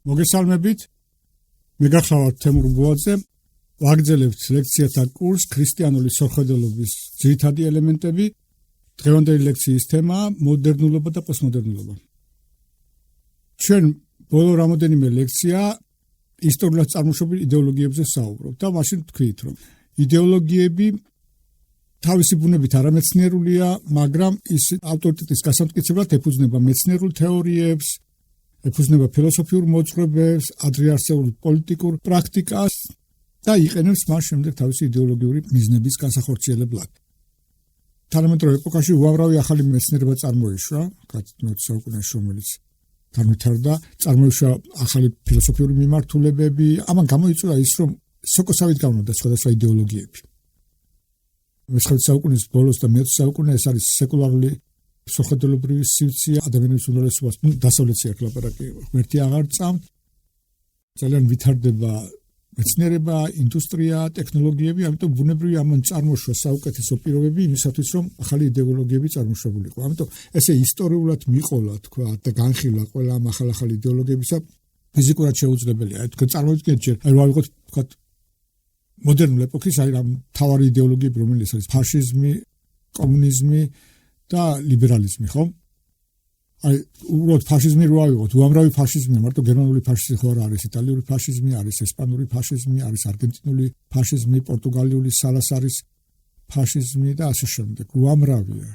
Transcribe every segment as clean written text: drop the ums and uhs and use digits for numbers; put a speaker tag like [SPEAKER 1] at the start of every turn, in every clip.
[SPEAKER 1] მოგესალმებით. მე გახლავართ თემურ ბუაძე. ვაგრძელებთ ლექციათა კურსს ქრისტიანული სოხელობის ძირითადი ელემენტები. დღევანდელი ლექციის თემაა მოდერნულობა და პოსტმოდერნულობა. ჩვენ ბოლო რამოდენიმე ლექცია ისტორიულად წარმოშობილ იდეოლოგიებზე საუბრობთ და მაშინ თქვით, რომ იდეოლოგიები თავისი ბუნებით არამეცნიერულია, მაგრამ ის ავტორიტეტის გასამტკიცებლად ეფუძნება მეცნიერულ თეორიებს, ეფუძნება ფილოსოფიურ მოძღვრებებს, ადრეარსეულ პოლიტიკურ პრაქტიკას და იყენებს მას შემდეგ თავისი იდეოლოგიური მიზნების განსახორციელებლად. თანამედროვე ეპოქაში უამრავი ახალი მეცნიერება წარმოიშვა, მე-20 საუკუნეში, რომელიც განვითარდა, წარმოიშვა ახალი ფილოსოფიური მიმართულებები, ამან გამოიწვია ის, რომ სოკოსავით გამოჩნდა სხვადასხვა იდეოლოგიები. მე-19 საუკუნის ბოლოს და მე-20 საუკუნე ეს არის სეკულარული სოხელობრივი სივრცე, ადამიანის უმრავლესობას დასავლეთში აქ ლაპარაკი ღმერთი აღარ წამთ. ძალიან ვითარდება მეცნიერება, ინდუსტრია, ტექნოლოგიები, ამიტომ ბუნებრივია ამან წარმოშვა საუკეთესო პირობები იმისათვის, რომ ახალი იდეოლოგიები წარმოშობილიყო. ამიტომ ესე ისტორიულად მიყოლა, თქვა და განხილვა ყველა ამ ახალ იდეოლოგიებისა ფიზიკურად შეუძლებელია. თქვენ წარმოვიდგინეთ ჯერ, რა ვიყოთ, თქვა მოდერნული ეპოქის ამ მთავარი იდეოლოგიები, რომელიც არის ფაშიზმი, კომუნიზმი და ლიბერალიზმი, ხო? უბრალოდ ფაშიზმი რო ავიღოთ, უამრავი ფაშიზმია, მარტო გერმანული ფაშიზმი ხო არ არის, იტალიური ფაშიზმი არის, ესპანური ფაშიზმი არის, არგენტინული ფაშიზმი, პორტუგალიური სალასარის ფაშიზმი და ასე შემდეგ. უამრავია.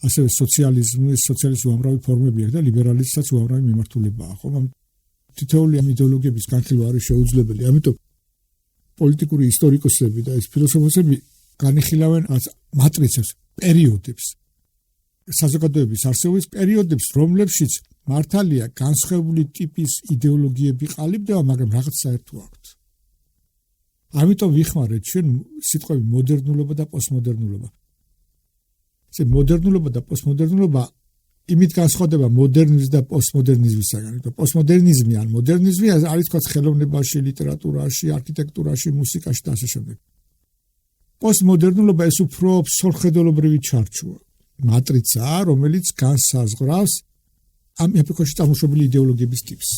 [SPEAKER 1] ასევე სოციალიზმის უამრავი ფორმები აქვს და ლიბერალიზმსაც უამრავი მიმართულებაა, ხო? თითოეული ამ იდეოლოგიების განხილვა არის შეუძლებელი. ამიტომ პოლიტიკური ისტორიკოსები და ეს ფილოსოფოსები განიხილავენ მატრიცებს, პერიოდებს. საზოგადოების არსებობის პერიოდებს, რომლებშიც მართალია განსხვავებული ტიპის იდეოლოგიები ყალიბდება, მაგრამ რაღაც საერთო აქვთ. ამიტომ ვიხმარეთ ჩვენ სიტყვები მოდერნულობა და პოსტმოდერნულობა. ეს მოდერნულობა და პოსტმოდერნულობა იმით განსხვავდება მოდერნიზმის და პოსტმოდერნიზმისაგან. პოსტმოდერნიზმი ან მოდერნიზმი არის თქვა ხელოვნებაში, ლიტერატურაში, არქიტექტურაში, მუსიკაში და ასე შემდეგ. პოსტმოდერნულობა ეს უფრო სოხელობრივი ჩარჩოა. მატრიცაა, რომელიც განსაზღვრავს ამ ეპოქაში წარმოშობილი იდეოლოგიების ტიპს.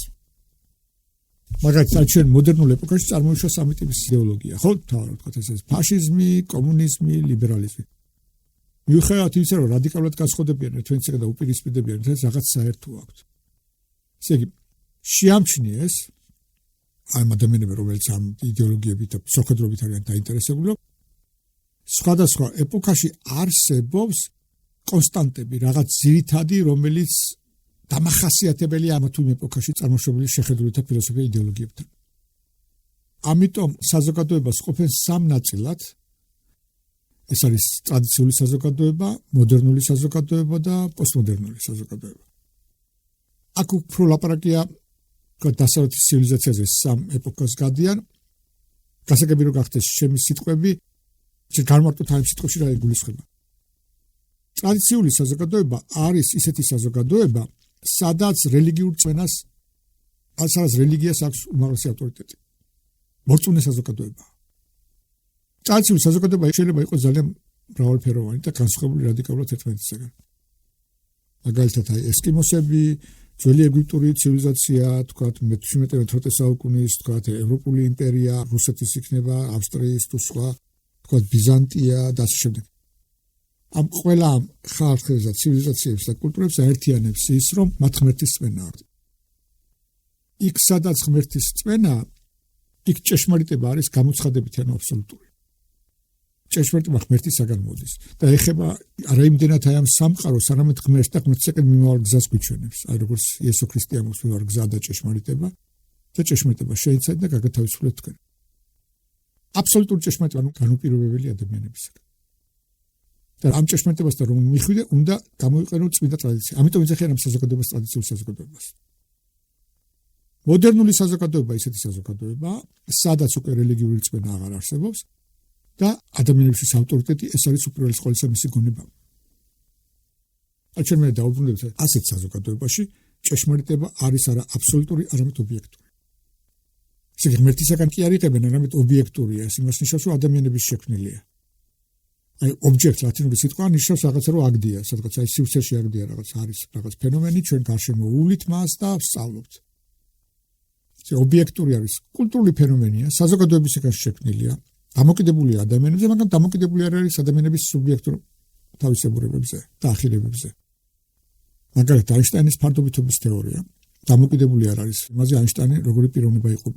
[SPEAKER 1] მაგალითად, ჩვენ მოდერნულ ეპოქაში წარმოიშვა სამი ტიპის იდეოლოგია, ხო? თავად ვთქვათ, ეს ფაშიზმი, კომუნიზმი, ლიბერალიზმი. მიუხედავად იმისა, რომ რადიკალურად განსხვავდებიან ერთმანეთისგან და უპირისპირდებიან, ერთმანეთს რაღაც საერთო აქვთ. ესე იგი, შეამჩნიეს ამ ადამიანები, რომელიც ამ იდეოლოგიებით და სოხელობით არიან დაინტერესებული, სხვადასხვა ეპოქაში არსებობს კონსტანტები, რაღაც ძირითადი, რომელიც დამახასიათებელია ამ თუ იმ ეპოქაში წარმოშობილი შეხედულითა ფილოსოფია იდეოლოგიებთან. ამიტომ საზოგადოებას ყოფენ სამ ნაწილად. ეს არის ტრადიციული საზოგადოება, მოდერნული საზოგადოება და პოსტმოდერნული საზოგადოება. აქ უფრო ლაპარაკია დასავლეთის ცივილიზაციაზე სამ ეპოქას გადიან. გასაგები რომ გახდეს ჩემი სიტყვები, განმარტოთ ამ სიტყვებში რა იგულისხმება. ტრადიციული საზოგადოება არის ისეთი საზოგადოება, სადაც რელიგიურ წმენას, სადაც რელიგიას აქვს უმაღლესი ავტორიტეტი. მორწმუნე საზოგადოება. ტრადიციული საზოგადოება შეიძლება იყოს ძალიან მრავალფეროვანი და განსხვავებული რადიკალურად ერთმანეთისგან. მაგალითად, ესკიმოსები, ძველი ეგვიპტური ცივილიზაცია, თქვათ, მე-17-18 საუკუნის, თქვათ, ევროპული იმპერია, რუსეთის იქნება, ავსტრიის თუ სხვა, თქვათ, ბიზანტია და ასე შემდეგ. ამ ყველა ხალხებს და ცივილიზაციებს და კულტურებს აერთიანებს ის, რომ მათ ღმერთის წმენა აქვს. იქ სადაც ღმერთის წმენა, იქ ჭეშმარიტება არის გამოცხადებითი ან აბსოლუტური. ჭეშმარიტება ღმერთისაგან მოდის და ეხება არა იმდენად აი ამ სამყაროს, არამედ ღმერთს და ღმერთისაკენ მიმავალ გზას გვიჩვენებს. აი როგორც იესო ქრისტე ამბობს, მე ვარ გზა და ჭეშმარიტება და ჭეშმარიტება შეიცადეთ და გაგათავისუფლეთ თქვენ. აბსოლუტური ჭეშმარიტება განუპირობებელი ადამიანებისგან. და ამ ჭეშმარიტებასთან რომ მიხვიდე, უნდა გამოიყენო წმინდა ტრადიცია. ამიტომ ვიძახიან ამ საზოგადოებას ტრადიციულ საზოგადოებას. მოდერნული საზოგადოება ისეთი საზოგადოებაა, სადაც უკვე რელიგიური წმენა აღარ არსებობს და ადამიანების ავტორიტეტი ეს არის უპირველეს ყოვლისა მისი გონება. ჩვენ მე დაუბრუნდებით ასეთ საზოგადოებაში ჭეშმარიტება არის არა აბსოლუტური, არამედ ობიექტური. ესე იგი ღმერთისაგან კი არ იღებენ, არამედ ობიექტურია. ეს იმას ნიშნავს, რომ ადამიანების შექმნილია. აი ობიექტ ლათინური სიტყვა ნიშნავს რაღაცა რომ აგდია, სადღაც აი სივრცეში აგდია რაღაც არის რაღაც ფენომენი, ჩვენ გარშემო უვლით მას და ვსწავლობთ. ობიექტური არის, კულტურული ფენომენია, საზოგადოებისგან შექმნილია, დამოკიდებულია ადამიანებზე, მაგრამ დამოკიდებული არ არის ადამიანების სუბიექტურ თავისებურებებზე და ახილებებზე. მაგალითად, აინშტაინის ფარდობითობის თეორია დამოკიდებული არ არის. იმაზე აინშტაინი როგორი პიროვნება იყო.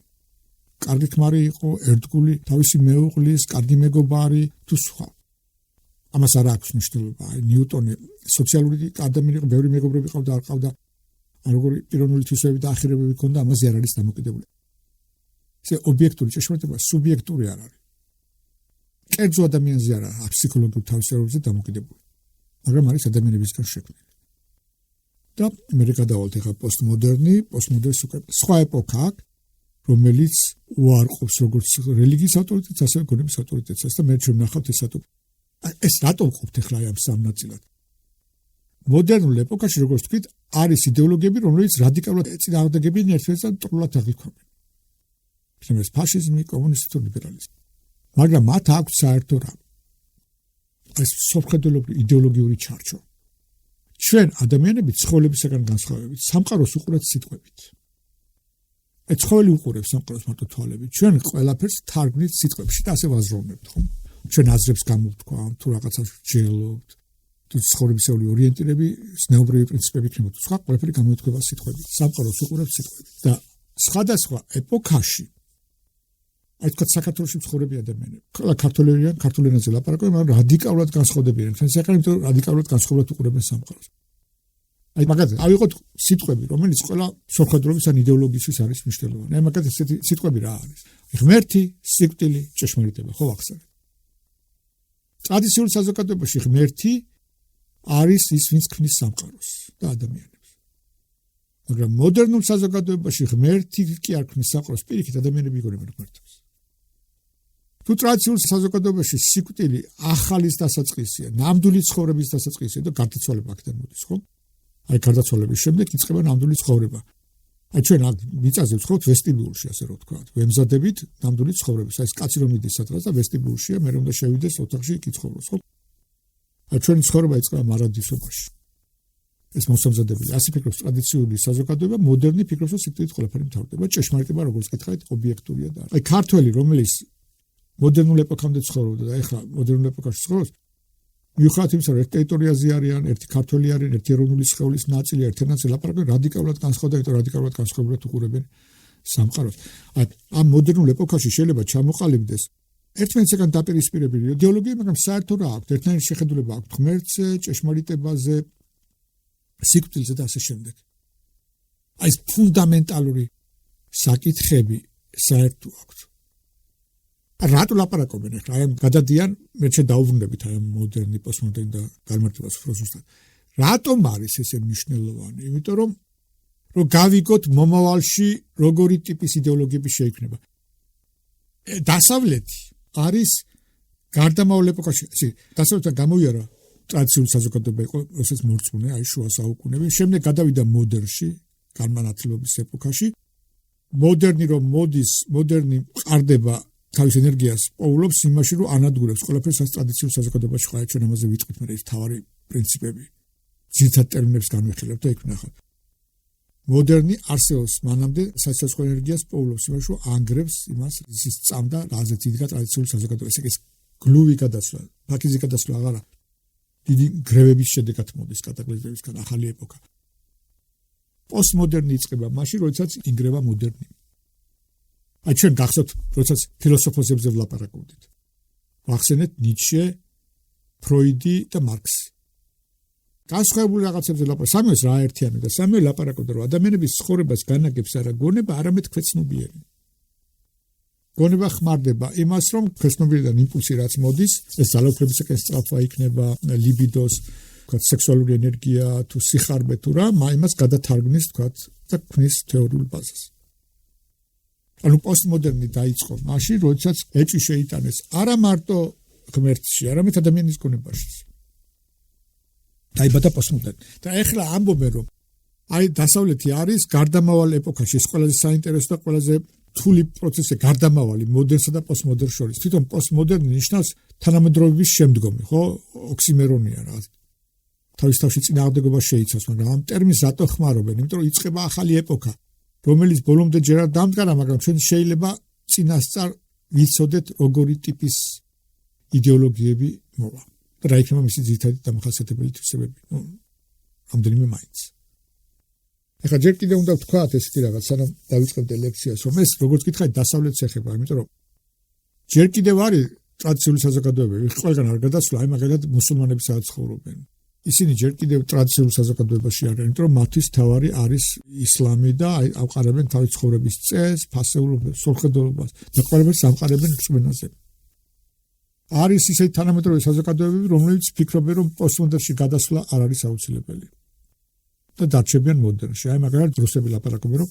[SPEAKER 1] კარგი ქმარი იყო, ერთგული, თავისი მეუღლის, კარგი მეგობარი თუ სხვა. ამას არ აქვს მნიშვნელობა. ნიუტონი სოციალური ადამიანი იყო, ბევრი მეგობრები ყავდა, არ ყავდა. როგორი პიროვნული თვისებები და ახირებები ჰქონდა, ამაზე არ არის დამოკიდებული. ესე ობიექტური ჭეშმარიტება სუბიექტური არ არის. კერძო ადამიანზე არ არის, ფსიქოლოგიურ თავისებურებებზე დამოკიდებული. მაგრამ არის ადამიანებისგან შექმნილი. და მე გადავალთ ახლა პოსტმოდერნის უკვე სხვა ეპოქა აქვს, რომელიც უარყოფს როგორც რელიგიის ავტორიტეტს, ასევე გონების ავტორიტეტსაც და მე ჩვენ ნახავთ ეს რატომ ყოფთ ახლა ამ სამ ნაწილად? მოდერნულ ეპოქაში, როგორც თქვით, არის იდეოლოგიები, რომელიც რადიკალურად ეწინააღმდეგებიან ერთმანეთს და მტრულად აღიქვამენ. ეს ფაშიზმი, კომუნიზმი თუ ლიბერალიზმი. მაგრამ მათ აქვს საერთო რამ. ეს სოფხედელობრივი იდეოლოგიური ჩარჩო. ჩვენ ადამიანები ცხოველებისგან განსხვავებით, სამყაროს უყურებთ სიტყვებით. ცხოველი უყურებს სამყაროს მარტო თვალებით. ჩვენ ყველაფერს თარგმნით სიტყვებში და ასე ვაზროვნებთ, ხო? ჩვენ აზრებს გამოვთქვამთ, თუ რაღაცას ვჯელობთ, თუ ცხოვრებისეული ორიენტირები, ზნეობრივი პრინციპები იქნება თუ სხვა, ყველაფერი გამოითქვება სიტყვებით. სამყაროს უყურებთ სიტყვებით. და სხვადასხვა ეპოქაში აი თქვა საქართველოში მცხოვრები ადამიანები. ქართველებიან, ქართულ ენაზე ლაპარაკობენ, მაგრამ რადიკალურად განსხვავდებიან. ჩვენ საერთოდ იმიტომ რადიკალურად განსხვავებულად უყურებენ სამყაროს. აი მაგალითად, ავიღოთ სიტყვები, რომელიც ყველა სოფხედრობის ან იდეოლოგიისთვის არის მნიშვნელოვანი. აი მაგალითად, ესეთი სიტყვები რა არის? ღმერთი, სიკვდილი, ჭეშმარიტება, ხო ვახსენებ. ტრადიციულ საზოგადოებაში ღმერთი არის ის, ვინც ქმნის სამყაროს და ადამიანებს. მაგრამ მოდერნულ საზოგადოებაში ღმერთი კი არ ქმნის სამყაროს, პირიქით ადამიანები იგონებენ ღმერთს. თუ ტრადიციულ საზოგადოებაში სიკვდილი ახალის დასაწყისია, ნამდვილი ცხოვრების დასაწყისია და გარდაცვალება აქედან მოდის, ხო? აი გარდაცვალების შემდეგ იწყება ნამდვილი ცხოვრება. აი ჩვენ აქ მიწაზე ვცხოვრობთ ვესტიბიულში, ასე რომ ვთქვათ. ვემზადებით ნამდვილი ცხოვრების. აი ეს კაცი რომ მიდის სადღაც და ვესტიბიულშია, მე რომ და შევიდეს ოთახში იქ ცხოვრობს, ხო? აი ჩვენი ცხოვრება იწყება მარადისობაში. ეს მოსამზადებელი. ასე ფიქრობს ტრადიციული საზოგადოება, მოდერნი ფიქრობს, რომ სიკვდილით ყველაფერი მთავრდება. ჭეშმარიტება, როგორც გითხარით, ობიექტურია და აი ქართველი, რომელიც მოდერნულ ეპოქამდე ცხოვრობდა და ეხლა მოდერნულ ეპოქაში ცხოვრობს, მიუხედავად იმისა, რომ ერთ ტერიტორიაზე არიან, ერთი ქართველი არიან, ერთი ეროვნული სხეულის ნაწილი, ერთენაცე ლაპარაკობენ, რადიკალურად განსხვავდება, იმიტომ რადიკალურად განსხვავებულად უყურებენ სამყაროს. ამ მოდერნულ ეპოქაში შეიძლება ჩამოყალიბდეს ერთმანეთსგან დაპირისპირებული იდეოლოგია, მაგრამ საერთო რა აქვს? ერთნაირი შეხედულება აქვს ღმერთზე, ჭეშმარიტებაზე, სიკვდილზე და ასე შემდეგ. აი ეს ფუნდამენტალური საკითხები საერთო აქვს. რატო ლაპარაკობენ ახლა? აი გადადიან, მე შე დაუბრუნდებით აი მოდერნი, პოსტმოდერნი და განმარტებას ფროზუსთან. რატომ არის ესე მნიშვნელოვანი? იმიტომ რომ გავიგოთ მომავალში როგორი ტიპის იდეოლოგიები შეიქმნება. დასავლეთი არის გარდამავალ ეპოქაში, დასავლეთთან გამოვიარა ტრადიციული საზოგადოება იყო, როდესაც მორწმუნე, აი შუა საუკუნეები, შემდეგ გადავიდა მოდერნში, განმანათლებლობის ეპოქაში. მოდერნი რომ მოდის, მოდერნი ყარდება თავის ენერგიას პოულობს იმაში, რომ ანადგურებს ყველაფერს ტრადიციულ საზოგადოებაში ხარ ჩვენ ამაზე ვიტყვით, მაგრამ ეს თავარი პრინციპები ძირითად ტერმინებს განვიხილებ და იქ ნახავთ. მოდერნი არსებობს მანამდე საცოცხლო ენერგიას პოულობს იმაში, რომ ანგრევს იმას, ის წამდა, რაზეც იდგა ტრადიციული საზოგადოება. ეს გლუვი გადასვლა, ფაქიზი გადასვლა აღარა. დიდი გრევების შედეგად მოდის კატაკლიზმებისგან ახალი ეპოქა. პოსტმოდერნი იწყება მაშინ, როდესაც ინგრევა მოდერნი. აი ჩვენ გახსოვთ, როდესაც ფილოსოფოსებზე ვლაპარაკობდით. ვახსენეთ ნიცშე, ფროიდი და მარქსი. განსხვავებული რაღაცებზე ლაპარაკობდნენ. სამივეს რა ერთიანობდა? სამივე ლაპარაკობდნენ, რომ ადამიანების ცხოვრებას განაგებს არა გონება, არამედ ქვეცნობიერი. გონება ხმარდება იმას, რომ ქვეცნობიერიდან იმპულსი რაც მოდის, ეს ძალაუფლებისაკენ სწრაფვა იქნება, ლიბიდოს, თქვათ, სექსუალური ენერგია თუ სიხარბე თუ რა, იმას გადათარგმნის, თქვათ, და ქმნის თეორიულ ბაზას. ანუ პოსტმოდერნი დაიწყო მაშინ, როდესაც ეჭვი შეიტანეს არა მარტო ღმერთში, არამედ ადამიანის გონებაში. დაიბადა პოსტმოდერნი. და ეხლა ამბობენ, რომ აი დასავლეთი არის გარდამავალ ეპოქაში, ეს ყველაზე საინტერესო და ყველაზე რთული პროცესი, გარდამავალი მოდერნსა და პოსტმოდერნს შორის. თვითონ პოსტმოდერნი ნიშნავს თანამედროვეობის შემდგომი, ხო? ოქსიმერონია რა. თავის თავში წინააღმდეგობა შეიცავს, მაგრამ ამ ტერმინს რატო ხმარობენ? იმიტომ რომ იწყება ახალი ეპოქა. რომელიც ბოლომდე ჯერ არ დამდგარა, მაგრამ ჩვენ შეიძლება წინასწარ ვიცოდეთ როგორი ტიპის იდეოლოგიები მოვა. რა იქნება მისი ძირითადი დამახასიათებელი თვისებები. რამდენიმე მაინც. ეხლა ჯერ კიდევ უნდა ვთქვათ ესეთი რაღაც, სანამ დავიწყებდე ლექციას, რომ ეს როგორც გითხარით დასავლეთს ეხება, იმიტომ რომ ჯერ კიდევ არის ტრადიციული საზოგადოებები, ყველგან არ გადასვლა, აი მაგალითად მუსულმანები სადაც ცხოვრობენ. ისინი ჯერ კიდევ ტრადიციულ საზოგადოებაში არიან, იმიტომ რომ მათთვის თავარი არის ისლამი და ამყარებენ თავის ცხოვრების წესს, ფასეულობას, სულხედველობას, დაყარებენ სამყარებენ რწმენაზე. არის ისეთი თანამედროვე საზოგადოებები, რომლებიც ფიქრობენ, რომ პოსტმოდერნში გადასვლა არ არის აუცილებელი. და დარჩებიან მოდერნში. აი მაგალითად რუსები ლაპარაკობენ, რომ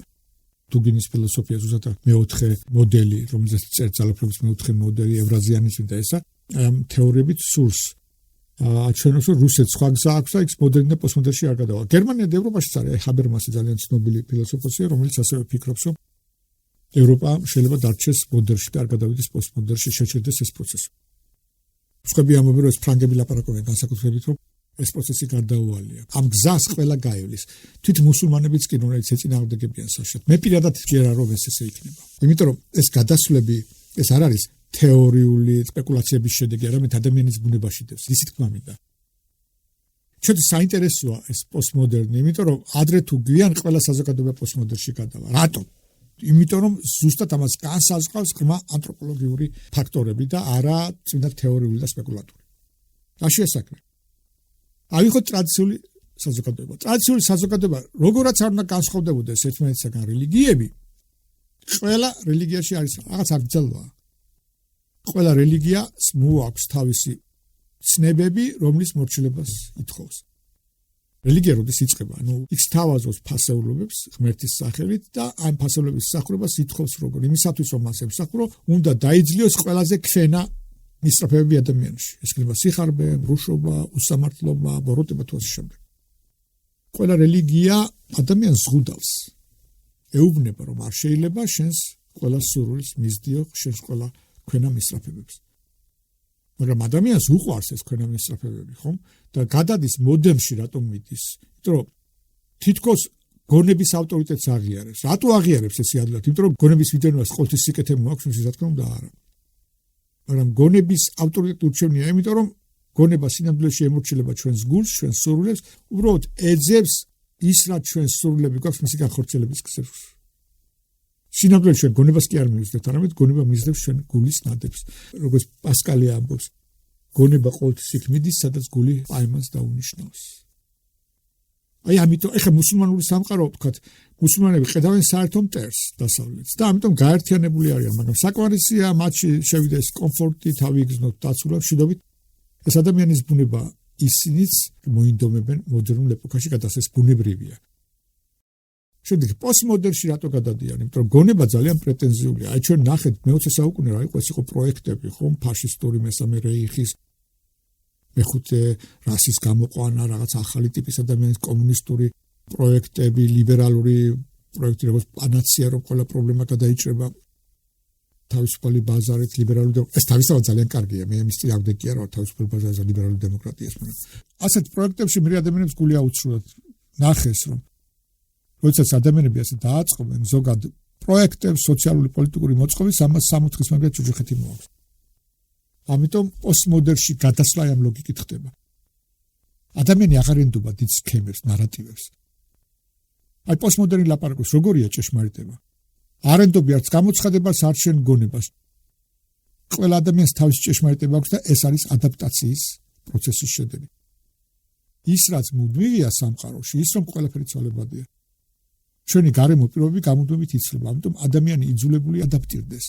[SPEAKER 1] დუგინის ფილოსოფია ზუსტად მეოთხე მოდელი, რომელზეც წერს ძალაუფლების მეოთხე მოდელი, ევრაზიანიზმი და ესა, ამ თეორიებით სურს აჩვენოს, რომ რუსეთს სხვა გზა აქვს და იქ მოდერნი და პოსტმოდერნში არ გადავა. გერმანია და ევროპაშიც არის, აი ჰაბერმასი ძალიან ცნობილი ფილოსოფოსია, რომელიც ასევე ფიქრობს, რომ ევროპა შეიძლება დარჩეს მოდერნში და არ გადავიდეს პოსტმოდერნში, შეჩერდეს ეს პროცესი. სხვები ამბობენ, რომ ეს ფრანგები ლაპარაკობენ განსაკუთრებით, რომ ეს პროცესი გარდაუვალია. ამ გზას ყველა გაივლის. თვით მუსულმანებიც კი რომელიც ეწინააღმდეგებიან საშუალოდ. მე პირადად ვჯერა, რომ ეს ესე იქნება. იმიტომ რომ ეს გადასვლები, ეს არ არის თეორიული სპეკულაციების შედეგი, არამედ ადამიანის ბუნებაში დევს. ისიც თქმა მინდა. ჩვენთვის საინტერესოა ეს პოსტმოდერნი, იმიტომ რომ ადრე თუ გვიან ყველა საზოგადოება პოსტმოდერნში გადავა. რატომ? იმიტომ რომ ზუსტად ამას განსაზღვრავს ღრმა ანთროპოლოგიური ფაქტორები და არა წმინდა თეორიული და სპეკულატური. რაშია საქმე? ავიღოთ ტრადიციული საზოგადოება. ტრადიციული საზოგადოება, როგორაც არ უნდა განსხვავდებოდეს ერთმანეთისგან რელიგიები, ყველა რელიგიაში არის რაღაც აღძელვა. ყველა რელიგიას მოაქვს თავისი ცნებები, რომლის მორჩილებას ითხოვს. რელიგია როდის იწყება? იქ სთავაზობს ფასეულობებს ღმერთის სახელით და ამ ფასეულობების მსახურებას ითხოვს როგორ. იმისათვის რომ მას ემსახურო, უნდა დაიძლიოს ყველაზე ქვენა მისწრაფებები ადამიანში. ეს იქნება სიხარბე, მრუშობა, უსამართლობა, ბოროტება თუ ასე შემდეგ. ყველა რელიგია ადამიანს ზღუდავს. ეუბნება, რომ არ შეიძლება შენს ყველა სურვილს მისდიო, შენს ყველა ქვენა მისწრაფებებს. მაგრამ ადამიანს უყვარს ეს ქვენა მისწრაფებები, ხომ? და გადადის მოდერნში რატომ მიდის? იმიტომ რომ თითქოს გონების ავტორიტეტს აღიარებს. რატო აღიარებს ეს ადვილად? იმიტომ რომ გონების ვიდენობას ყოველთვის სიკეთე მოაქვს, მის რა თქმა უნდა არა. მაგრამ გონების ავტორიტეტი ურჩევნია, იმიტომ რომ გონება სინამდვილეში ემორჩილება ჩვენს გულს, ჩვენს სურვილებს, უბრალოდ ეძებს ის რაც ჩვენს სურვილები გვაქვს მისი განხორციელების გზებს. სინამდვილეში ჩვენ გონებას კი არ მივიზრდებთ, არამედ გონება მისდევს ჩვენ გულის ნადებს. როგორც პასკალი ამბობს, გონება ყოველთვის იქ მიდის, სადაც გული პაემანს დაუნიშნავს. აი ამიტომ ეხა მუსულმანური სამყარო ვთქვათ, მუსულმანები ყედავენ საერთო მტერს დასავლეთს და ამიტომ გაერთიანებული არიან, მაგრამ საკმარისია მათში შევიდა ეს კომფორტი, თავი იგრძნოთ დაცულად, მშვიდობით. ეს ადამიანის ბუნება ისინიც მოინდომებენ მოდერნულ ეპოქაში გადასეს ბუნებრივია. შემდეგ პოსტმოდერნში რატო გადადიან? იმიტომ რომ გონება ძალიან პრეტენზიულია. აი ჩვენ ნახეთ მე-20 საუკუნე რა იყო, ეს იყო პროექტები, ხომ, ფაშისტური მესამე რეიხის მეხუთე რასის გამოყვანა, რაღაც ახალი ტიპის ადამიანის კომუნისტური პროექტები, ლიბერალური პროექტი, როგორც პანაცია, რომ ყველა პრობლემა გადაიჭრება თავისუფალი ბაზარით, ლიბერალური ეს თავისთავად ძალიან კარგია. მე ამის წინააღმდეგ კი არ ვარ თავისუფალი ბაზარზე ლიბერალური დემოკრატიას, მაგრამ ასეთ პროექტებში მე ადამიანებს გული აუცრუათ. ნახეს რომ როდესაც ადამიანები ასე დააწყობენ ზოგად პროექტებს, სოციალური პოლიტიკური მოწყობის, ამას 60-ის მაგალითად ჯუჯუხეთი მოაქვს. ამიტომ პოსტმოდერნში გადასვლა ამ ლოგიკით ხდება. ადამიანი აღარ ენდობა დიდ სქემებს, ნარატივებს. აი პოსტმოდერნი ლაპარაკობს, როგორია ჭეშმარიტება? არ ენდობი არც გამოცხადებას, არც შენ გონებას. ყველა ადამიანს თავისი ჭეშმარიტება აქვს და ეს არის ადაპტაციის პროცესის შედეგი. ის რაც მუდმივია სამყაროში, ის რომ ყველაფერი ცვალებადია. ჩვენი გარემო პირობები გამუდმებით იცვლება, ამიტომ ადამიანი იძულებული ადაპტირდეს.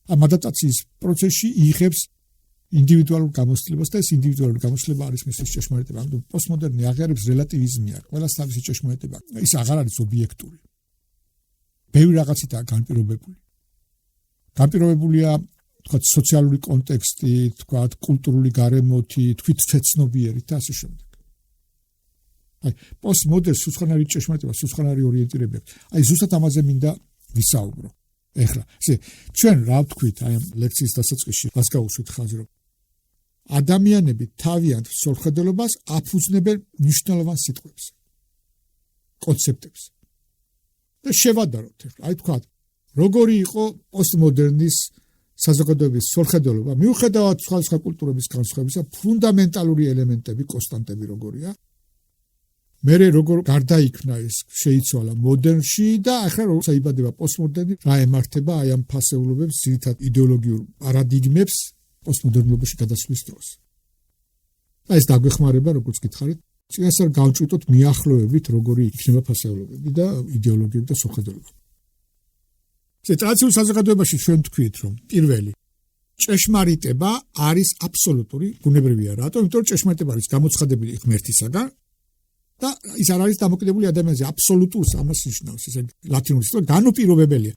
[SPEAKER 1] ამ ადაპტაციის პროცესში იღებს ინდივიდუალურ გამოცდილებას და ეს ინდივიდუალური გამოცდილება არის მისი ჭეშმარიტება. ამიტომ პოსტმოდერნი აღიარებს რელატივიზმია, ყველას თავისი ჭეშმარიტება. ის აღარ არის ობიექტური. ბევრი რაღაცითაა განპირობებული. განპირობებულია, თქვათ, სოციალური კონტექსტი, თქვათ, კულტურული გარემოთი, თვითცეცნობიერით და ასე შემდეგ. აი, პოსტმოდერნს უცხანარი ჭეშმარიტება, უცხანარი ორიენტირება აქვს. აი, ზუსტად ამაზე მინდა ვისაუბრო. ეხლა, ჩვენ რა ვთქვით აი ამ ლექციის დასაწყისში, რას გავუშვით ხაზი, რომ ადამიანები თავიანთ სულხედელობას აფუძნებენ მნიშვნელოვან სიტყვებს, კონცეპტებს. და და შევადაროთ. აი თქვა, როგორი იყო პოსტმოდერნის საზოგადოების სორხედელობა, მიუხედავად სხვადასხვა კულტურების განსხვავებისა, ფუნდამენტალური ელემენტები, კონსტანტები როგორია. მერე როგორ გარდაიქმნა ეს შეიცვალა მოდერნში და ახლა როგორ საიბადება პოსტმოდერნი, რა ემართება აი ამ ფასეულობებს, ძირითად იდეოლოგიურ პარადიგმებს პოსტმოდერნობაში გადასვლის დროს. და ეს დაგვეხმარება, როგორც გითხარით, წინასწარ გავჭვიტოთ მიახლოებით, როგორი იქნება ფასეულობები და იდეოლოგიები და სოხედელობა. ტრადიციულ საზოგადოებაში ჩვენ თქვით, რომ პირველი ჭეშმარიტება არის აბსოლუტური, ბუნებრივია. რატომ? იმიტომ რომ ჭეშმარიტება არის გამოცხადებული ღმერთისაგან და ის არ არის დამოკიდებული ადამიანზე, აბსოლუტურს ამას ნიშნავს, ესე ლათინური სიტყვა განუპირობებელია.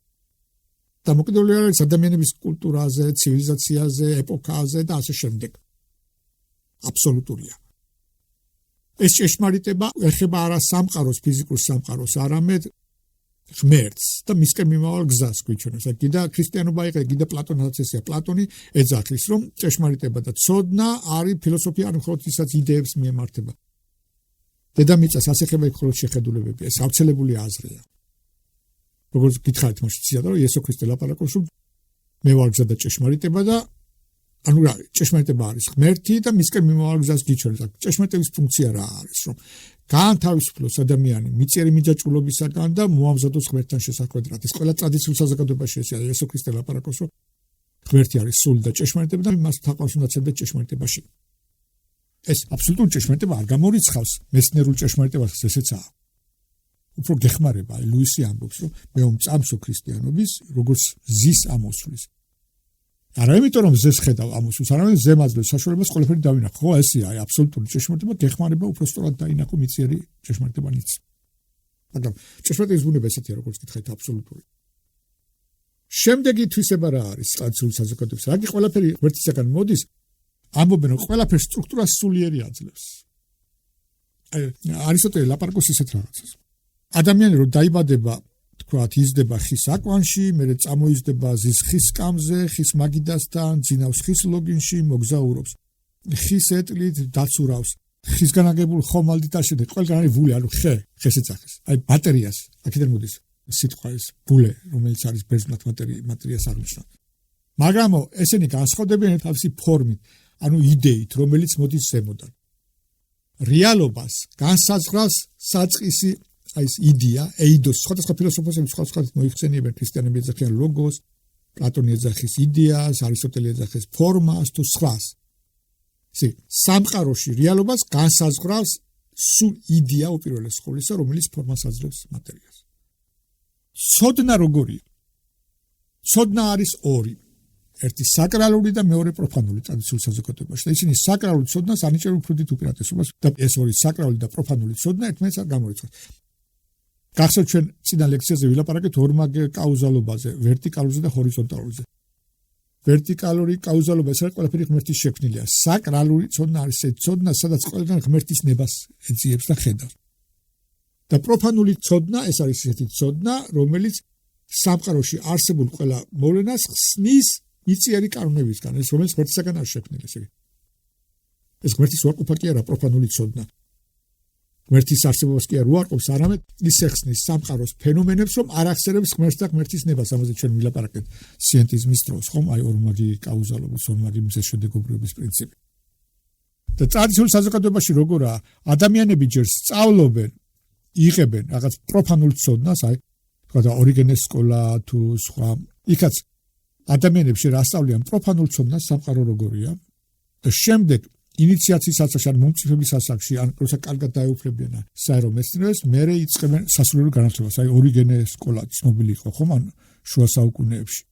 [SPEAKER 1] დამოკიდებული არის ადამიანების კულტურაზე, ცივილიზაციაზე, ეპოქაზე და ასე შემდეგ. აბსოლუტურია. ეს ჭეშმარიტება ეხება არა სამყაროს, ფიზიკურ სამყაროს, არამედ ღმერთს და მისკენ მიმავალ გზას გვიჩვენებს. კიდე ქრისტიანობა იყო, კიდე პლატონსაც ესია. პლატონი ეძახის, რომ ჭეშმარიტება და ცოდნა არის ფილოსოფია, არ მხოლოდ ისაც იდეებს მიემართება. დედამიწას ასეხება მხოლოდ შეხედულებები, ეს გავრცელებული აზრია. როგორც გითხარით, მაშინ ციტატა, რომ იესო ქრისტე ლაპარაკობს, რომ მე ვარ გზა და ჭეშმარიტება და ანუ რა, ჭეშმარიტება არის ღმერთი და მისკენ მიმავალ გზას გიჩვენებს. ჭეშმარიტების ფუნქცია რა არის, რომ გაანთავისუფლოს ადამიანი მიწიერი მიჯაჭვულობისაგან და მოამზადოს ღმერთთან შესახვედრად. ეს ყველა ტრადიციულ საზოგადოებაში ესეა. იესო ქრისტე ლაპარაკობს, რომ ღმერთი არის სული და ჭეშმარიტება და მას თაყვანს უნდა ცებდეს ჭეშმარიტებაში. ეს აბსოლუტური ჭეშმარიტება არ გამორიცხავს მეცნიერულ ჭეშმარიტებას, ესეცაა. უფრო გეხმარება, ლუისი ამბობს, რომ მე მომწამსო ქრისტიანობის, როგორც ზის ამოსვლის. არა იმიტომ რომ ზეს ხედავ ამოსულს, არამედ ზემაძლევს საშუალებას ყველაფერი დავინახო. ხო, ესეა აბსოლუტური ჭეშმარიტება, გეხმარება უფრო სწორად დაინახო მიწიერი ჭეშმარიტება ნიც. მაგრამ ჭეშმარიტების ბუნება ესეთია, როგორც გითხარით, აბსოლუტური. შემდეგი თვისება რა არის ტრადიციულ საზოგადოებაში? რაკი ყველაფერი ღმერთისაგან მოდის, ამბობენ, რომ ყველაფერს სტრუქტურას სულიერი აძლევს. არისტოტელე ლაპარაკობს ისეთ რაღაცას. ადამიანი რომ დაიბადება, თქვათ, იზრდება ხის აკვანში, მერე წამოიზრდება ზის ხის სკამზე, ხის მაგიდასთან, ძინავს ხის ლოგინში, მოგზაურობს. ხის ეტლით დაცურავს, ხისგან აგებულ ხომალდით აშენებს. ყველგან არის ვული, ანუ ხეს ეძახის. აი ბატერიას, აქედან მოდის სიტყვა ეს ვულე, რომელიც არის ბერძნულად მატერიას აღნიშნავს. მაგრამ ესენი განსხვავდებიან თავისი ფორმით, ანუ იდეით, რომელიც მოდის ზემოდან. რეალობას განსაზღვრავს საწყისი აი ეს იდეა, ეიდოს, სხვადასხვა ფილოსოფოსები სხვადასხვა მოიხსენიებენ, ქრისტიანები ეძახიან ლოგოს, პლატონი ეძახის იდეას, არისტოტელე ეძახის ფორმას თუ სხვას. ისე სამყაროში რეალობას განსაზღვრავს სულ იდეა უპირველეს ყოვლისა, რომელიც ფორმას აძლევს მატერიას. ცოდნა როგორია? ცოდნა არის ორი. ერთი საკრალური და მეორე პროფანული ტრადიციულ საზოგადოებაში. და ისინი საკრალურ ცოდნას ანიჭებენ უფრო დიდ უპირატესობას და ეს ორი საკრალური და პროფანული ცოდნა ერთმანეთს არ გამორიცხავს. გახსოვთ ჩვენ წინა ლექციაზე ვილაპარაკეთ ორმაგ კაუზალობაზე, ვერტიკალურზე და ჰორიზონტალურზე. ვერტიკალური კაუზალობა ეს არის ყველაფერი ღმერთის შექმნილია. საკრალური ცოდნა არის ეს ცოდნა, სადაც ყველგან ღმერთის ნებას ეძიებს და ხედავს. და პროფანული ცოდნა ეს არის ესეთი ცოდნა, რომელიც სამყაროში არსებულ ყველა მოვლენას ხსნის მიწიერი კანონებისგან, ეს რომელიც ღმერთისაგან არ შექმნილი. ეს ღმერთის უარყოფა კი არა, პროფანული ცოდნა. ღმერთის არსებობას კი არ უარყოფს, არამედ ის ეხსნის სამყაროს ფენომენებს, რომ არ ახსენებს ღმერთს და ღმერთის ნებას. ამაზე ჩვენ ვილაპარაკეთ სიენტიზმის დროს, ხომ? აი ორმაგი კაუზალობის, ორმაგი მიზეზშედეგობრიობის პრინციპი. და ტრადიციულ საზოგადოებაში როგორაა, ადამიანები ჯერ სწავლობენ, იღებენ რაღაც პროფანულ ცოდნას, აი თქვა ორიგენეს სკოლა თუ სხვა. იქაც ადამიანებში რა სწავლიან პროფანულ ცოდნას, სამყარო როგორია და შემდეგ ინიციაციის ასაკში, ან მომწიფების ასაკში, ან როცა კარგად დაეუფლებიან საერო მეცნიერებას, მერე იწყებენ სასულიერო განათლებას. აი ორიგენეს სკოლა ცნობილი იყო, ხომ? ან შუა საუკუნეებში.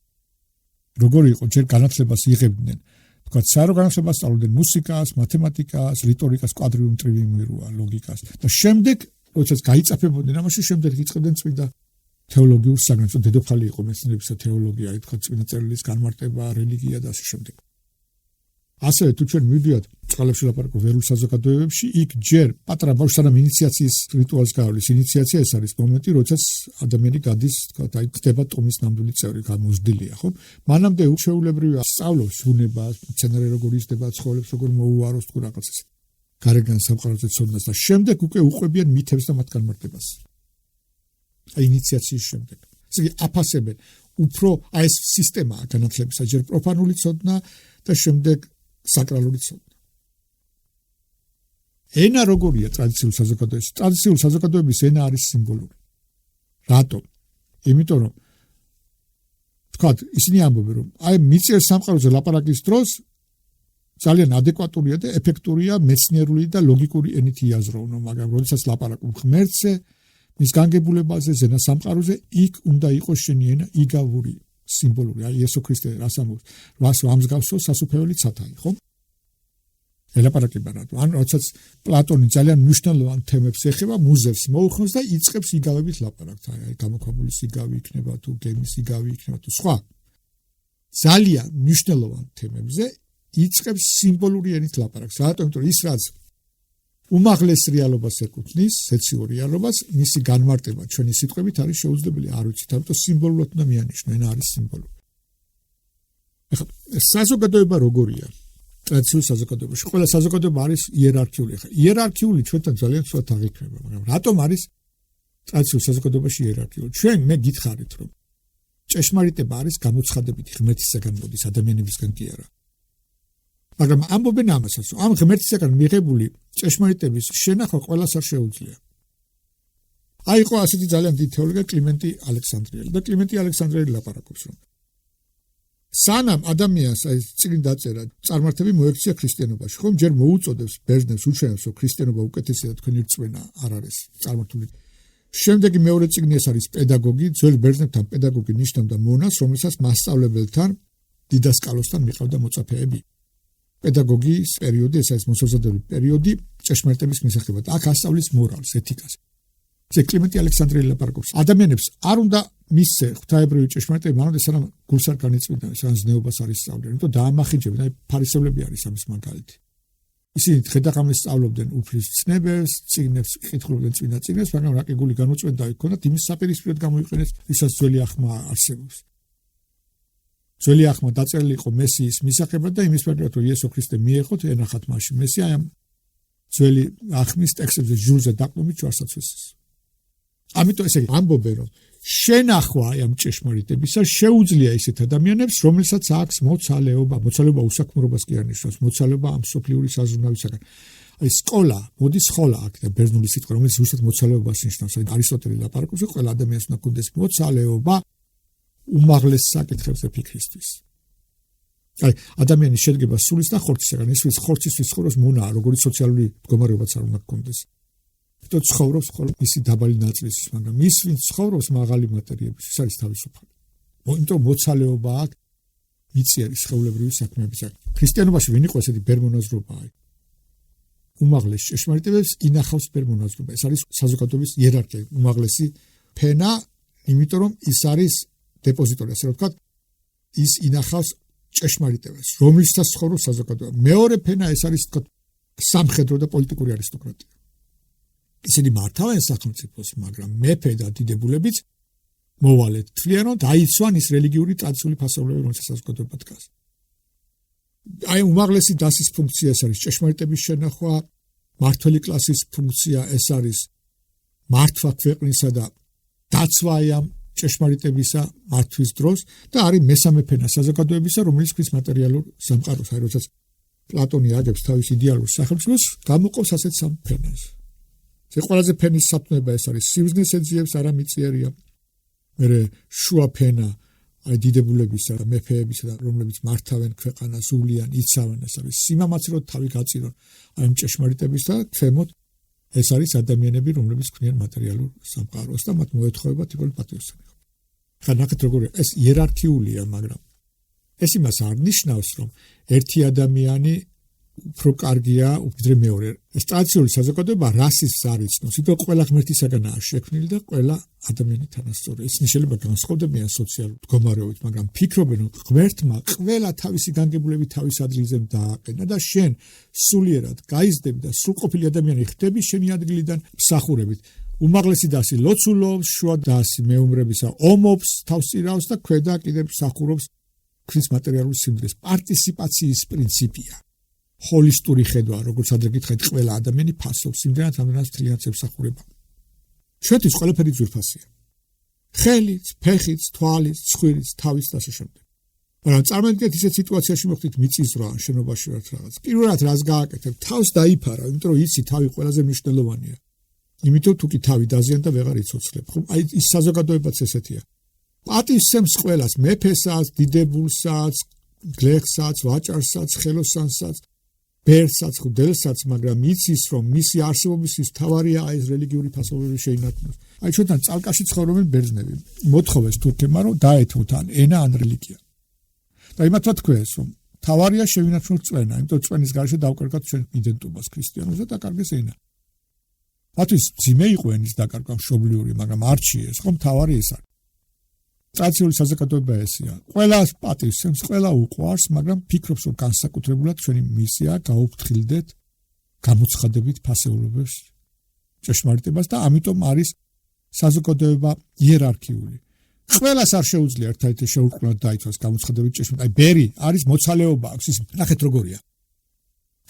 [SPEAKER 1] როგორი იყო, ჯერ განათლებას იღებდნენ, თქვა საერო განათლებას სწავლობდნენ მუსიკას, მათემატიკას, რიტორიკას, კვადრიუმ ტრიუმირუა, ლოგიკას და შემდეგ როდესაც გაიწაფებოდნენ ამაში, შემდეგ იწყებდნენ წმინდა თეოლოგიურ საგანს, დედოფალი იყო მეცნიერებისა თეოლოგია, თქვა წმინდა წერილის განმარტება, რელიგია და ასე შემდეგ. ასევე თუ ჩვენ მივიდივართ წყალებში ლაპარაკობ ვერულ საზოგადოებებში, იქ ჯერ პატარა ბავშვს სანამ ინიციაციის რიტუალს გავლის. ინიციაცია ეს არის მომენტი, როდესაც ადამიანი გადის, თქვა, აი ხდება ტომის ნამდვილი წევრი, გამოზრდილია, ხო? მანამდე უჩვეულებრივია სწავლობს ბუნებას, მცენარე როგორ იზრდება, ცხოველებს როგორ მოუაროს, თუ რაღაც ესე. გარეგან სამყაროზე ცოდნას და შემდეგ უკვე უყვებიან მითებს და მათ განმარტებას. ინიციაციის შემდეგ. ესე იგი აფასებენ უფრო ეს სისტემაა განათლების ჯერ პროფანული ცოდნა და შემდეგ საკრალური ცოდნა. ენა როგორია ტრადიციულ საზოგადოებაში? ტრადიციულ საზოგადოების ენა არის სიმბოლური. რატომ? იმიტომ რომ თქვათ ისინი ამბობენ რომ აი მიწიერ სამყაროზე ლაპარაკის დროს ძალიან ადეკვატურია და ეფექტურია მეცნიერული და ლოგიკური ენით იაზროვნო, მაგრამ როდესაც ლაპარაკობ ღმერთზე, მის განგებულებაზე, ზენა სამყაროზე, იქ უნდა იყოს შენი ენა იგავური, სიმბოლური. აი იესო ქრისტე რას ამბობს? რას ამსგავსო სასუფეველი ცათაი, ხო? ელაპარაკება რატო? ან როდესაც პლატონი ძალიან მნიშვნელოვან თემებს ეხება, მუზევს მოუხმოს და იწყებს იგავებით ლაპარაკს. აი გამოქვაბულის იგავი იქნება თუ გემის იგავი იქნება თუ სხვა. ძალიან მნიშვნელოვან თემებზე იწყებს სიმბოლური ენით ლაპარაკს. რატომ? იმიტომ რომ ის რაც უმაღლეს რეალობას ეკუთვნის, სეციურ რეალობას, მისი განმარტება ჩვენი სიტყვებით არის შეუძლებელი, არ ვიცით, ამიტომ სიმბოლურად უნდა მიანიშნო, ენა არის სიმბოლური. ახლა საზოგადოება როგორია? ტრადიციულ საზოგადოებაში ყველა საზოგადოება არის იერარქიული. ახლა იერარქიული ჩვენთან ძალიან ცუდად აღიქმება, მაგრამ რატომ არის ტრადიციულ საზოგადოებაში იერარქიული? ჩვენ მე გითხარით, რომ ჭეშმარიტება არის გამოცხადებითი ღმერთისაგან მოდის, ადამიანებისგან კი არა. მაგრამ ამბობენ ამასაც, რომ ამ ღმერთისაგან მიღებული ჭეშმარიტების შენახვა ყველას არ შეუძლია. აი იყო ასეთი ძალიან დიდი თეოლოგია კლიმენტი ალექსანდრიელი და კლიმენტი ალექსანდრიელი ლაპარაკობს, რომ სანამ ადამიანს აი წიგნი დაწერა, წარმართები მოექცია ქრისტიანობაში, ხომ ჯერ მოუწოდებს ბერძნებს უჩვენებს, რომ ქრისტიანობა უკეთესია და თქვენი რწმენა არ არის წარმართული. შემდეგი მეორე წიგნი ეს არის პედაგოგი, ძველ ბერძნებთან პედაგოგი ნიშნავდა მონას, რომელსაც მასწავლებელთან, დიდასკალოსთან მიყავდა მოწაფეები. პედაგოგიის პერიოდი, ეს არის მოსაზრდელი პერიოდი ჭეშმარიტების მისაღებად. აქ ასწავლის მორალს, ეთიკას. ეს კლიმენტი ალექსანდრიელი ლაპარაკობს. ადამიანებს არ უნდა მისცე ღვთაებრივი ჭეშმარიტება, მანამდე სანამ გულს არ განეწმინდან, სანამ ზნეობას არ ისწავლიან. იმიტომ დაამახინჯებენ, აი ფარისევლები არის ამის მაგალითი. ისინი ხედაღამეს სწავლობდნენ უფლის ცნებებს, წიგნებს კითხულობდნენ წმინდა წიგნებს, მაგრამ რაკეგული განუწვენდა იქონათ იმის საპირისპიროდ გამოიყენეს, ვისაც ძველი ახმა არსებობს. ძველი ახმა დაწერილი იყო მესიის მისაღებად და იმის მაგალითად რომ იესო ქრისტე მიეღოთ ენახათ მასში მესია ამ ძველი ახმის ტექსტებზე ჟურზე დაყრდნობით ჯვარსაცვესის. ამიტომ ესე ამბობენ რომ შენახვა ამ ჭეშმარიტებისა შეუძლია ისეთ ადამიანებს, რომელსაც აქვს მოცალეობა უსაქმრობას კი არ ნიშნავს, მოცალეობა ამ სოფლიური საზრუნავისაგან. აი სკოლა, მოდის სკოლა აქ და ბერძნული სიტყვა, რომელიც ზუსტად მოცალეობას ნიშნავს. აი არისტოტელე ლაპარაკობს, რომ ყველა ადამიანს უნდა ჰქონდეს მოცალეობა უმაღლეს საკითხებზე ფიქრისთვის. აი ადამიანი შედგება სულის და ხორცისაგან, ის ხორცისთვის ცხოვრობს მონაა, როგორი სოციალური მდგომარეობაც არ უნდა ჰქონდეს. თო ცხოვრობს ხოლმე მისი დაბალი ნაწილის, მაგრამ ის ვინც ცხოვრობს მაღალი მატერიების, ის არის თავისუფალი. იმიტომ მოცალეობა აქვს მიწიერი სხეულებრივი საქმეებისაგან. ქრისტიანობაში ვინ იყო ესეთი ბერმონაზრობა? უმაღლეს ჭეშმარიტებებს ინახავს ბერმონაზრობა. ეს არის საზოგადოების იერარქია, უმაღლესი ფენა, იმიტომ რომ ის არის დეპოზიტორი, ასე ვთქვათ, ის ინახავს ჭეშმარიტებას, რომლისთაც ცხოვრობს საზოგადოება. მეორე ფენა ეს არის ვთქვათ სამხედრო და პოლიტიკური არისტოკრატია. ისინი მართავენ სახელმწიფოს, მაგრამ მეფე და დიდებულებიც მოვალედ თვლიან, რომ დაიცვან ის რელიგიური ტრადიციული ფასეულები, რომელსაც საზოგადოება დგას. აი უმაღლესი დასის ფუნქცია ეს არის ჭეშმარიტების შენახვა, მართველი კლასის ფუნქცია ეს არის მართვა ქვეყნისა და დაცვა ამ ჭეშმარიტებისა მართვის დროს და არის მესამე ფენა საზოგადოებისა, რომელიც ქვის მატერიალურ სამყაროს, აი როდესაც პლატონი აგებს თავის იდეალურ სახელმწიფოს, გამოყობს ასეთ სამ ფენას. ეს ყველაზე ფენის სათნოება ეს არის სიბზნეს ეძიებს, არა მიწიერია. მერე შუა ფენა აი დიდებულებისა და მეფეებისა და რომლებიც მართავენ ქვეყანას, უვლიან, იცავენ, ეს არის სიმამაცროდ თავი გაწირონ აი ჭეშმარიტების და ქვემოთ ეს არის ადამიანები, რომლებიც ქმნიან მატერიალურ სამყაროს და მათ მოეთხოვება თითოეული პატრიოტიზმი. ხა ნახეთ როგორია, ეს იერარქიულია, მაგრამ ეს იმას არ ნიშნავს, რომ ერთი ადამიანი უფრო კარგია ვიდრე მეორე. ეს ტრადიციული საზოგადოება რასიზმს არ იცნობს, იმიტომ ყველა ღმერთისაგანაა შექმნილი და ყველა ადამიანი თანასწორია. ისინი შეიძლება განსხვავდებიან სოციალურ მდგომარეობით, მაგრამ ფიქრობენ, რომ ღმერთმა ყველა თავისი განგებულებით თავის ადგილზე დააყენა და შენ სულიერად გაიზრდები და სრულყოფილი ადამიანი ხდები შენი ადგილიდან მსახურებით. უმაღლესი დასი ლოცულობს, შუა დასი მეომრებისა ომობს, თავს ირავს და ქვედა კიდევ მსახურობს ქვის მატერიალურ სიმდიდრეს. პარტიციპაციის პრინციპია. ჰოლისტური ხედვა, როგორც ადრე გითხარით, ყველა ადამიანი ფასობს იმდენად, რამდენად მთლიანად ემსახურება. ჩვენთვის ყველაფერი ძვირფასია. ხელიც, ფეხიც, თვალიც, ცხვირიც, თავიც და ასე შემდეგ. მაგრამ წარმოგიდგენთ ისეთ სიტუაციაში მოხდით მიწისძვრა ან შენობაში ვართ რაღაც. პირველად რას გააკეთებ? თავს დაიფარა, იმიტომ რომ იცი თავი ყველაზე მნიშვნელოვანია. იმიტომ თუ კი თავი დაზიანდა ვეღარ იცოცხლებ. ხო, აი ის საზოგადოებაც ესეთია. პატივსცემს ყველას, მეფესაც, დიდებულსაც, გლეხსაც, ვაჭარსაც, ხელოსანსაც, ბერსაც, ხუდელსაც, მაგრამ იცის რომ მისი არსებობისთვის თავარია ეს რელიგიური ფასობები შეინარჩუნოს. აი ჩვენთან წალკაში ცხოვრობენ ბერძნები. მოთხოვეს თურქებმა რომ დაეთმოთ ან ენა ან რელიგია. და იმათმა თქვეს რომ თავარია შევინარჩუნოთ წვენა, იმიტომ წვენის გარშე დავკარგოთ ჩვენ იდენტობას ქრისტიანობას და დაკარგეს ენა. მათთვის ძიმე იყო ენის დაკარგვა მშობლიური, მაგრამ არჩიეს, ხომ თავარი ეს არის. ტრადიციული საზოგადოება ესეა. ყველას პატივსცემს, ყველა უყვარს, მაგრამ ფიქრობს რომ განსაკუთრებულად ჩვენი მისია გაუფრთხილდეთ გამოცხადებით ფასეულობებს ჭეშმარიტებას და ამიტომ არის საზოგადოება იერარქიული. ყველას არ შეუძლია ერთადერთი შეურყვნად დაიცვას გამოცხადებით ჭეშმარიტება. აი ბერი არის მოცალეობა აქვს, ის ნახეთ როგორია.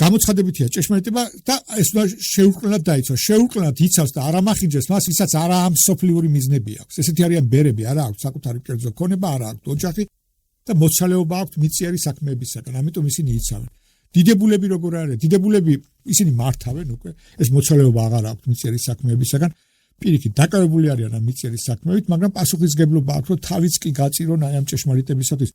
[SPEAKER 1] გამოცხადებითია ჭეშმარიტება და ეს უნდა შეურყვნად დაიცვას. შეურყვნად იცავს და არ ამახინჯებს მას, ვისაც არა ამ სოფლიური მიზნები აქვს. ესეთი არიან ბერები, არა აქვს საკუთარი კერძო ქონება, არა აქვს ოჯახი და მოცალეობა აქვს მიწიერი საქმეებისაგან. ამიტომ ისინი იცავენ. დიდებულები როგორ არის? დიდებულები ისინი მართავენ უკვე. ეს მოცალეობა აღარ აქვს მიწიერი საქმეებისაგან. პირიქით დაკავებული არიან ამ მიწიერი საქმეებით, მაგრამ პასუხისმგებლობა აქვს, რომ თავიც კი გაწირონ აი ამ ჭეშმარიტებისათვის.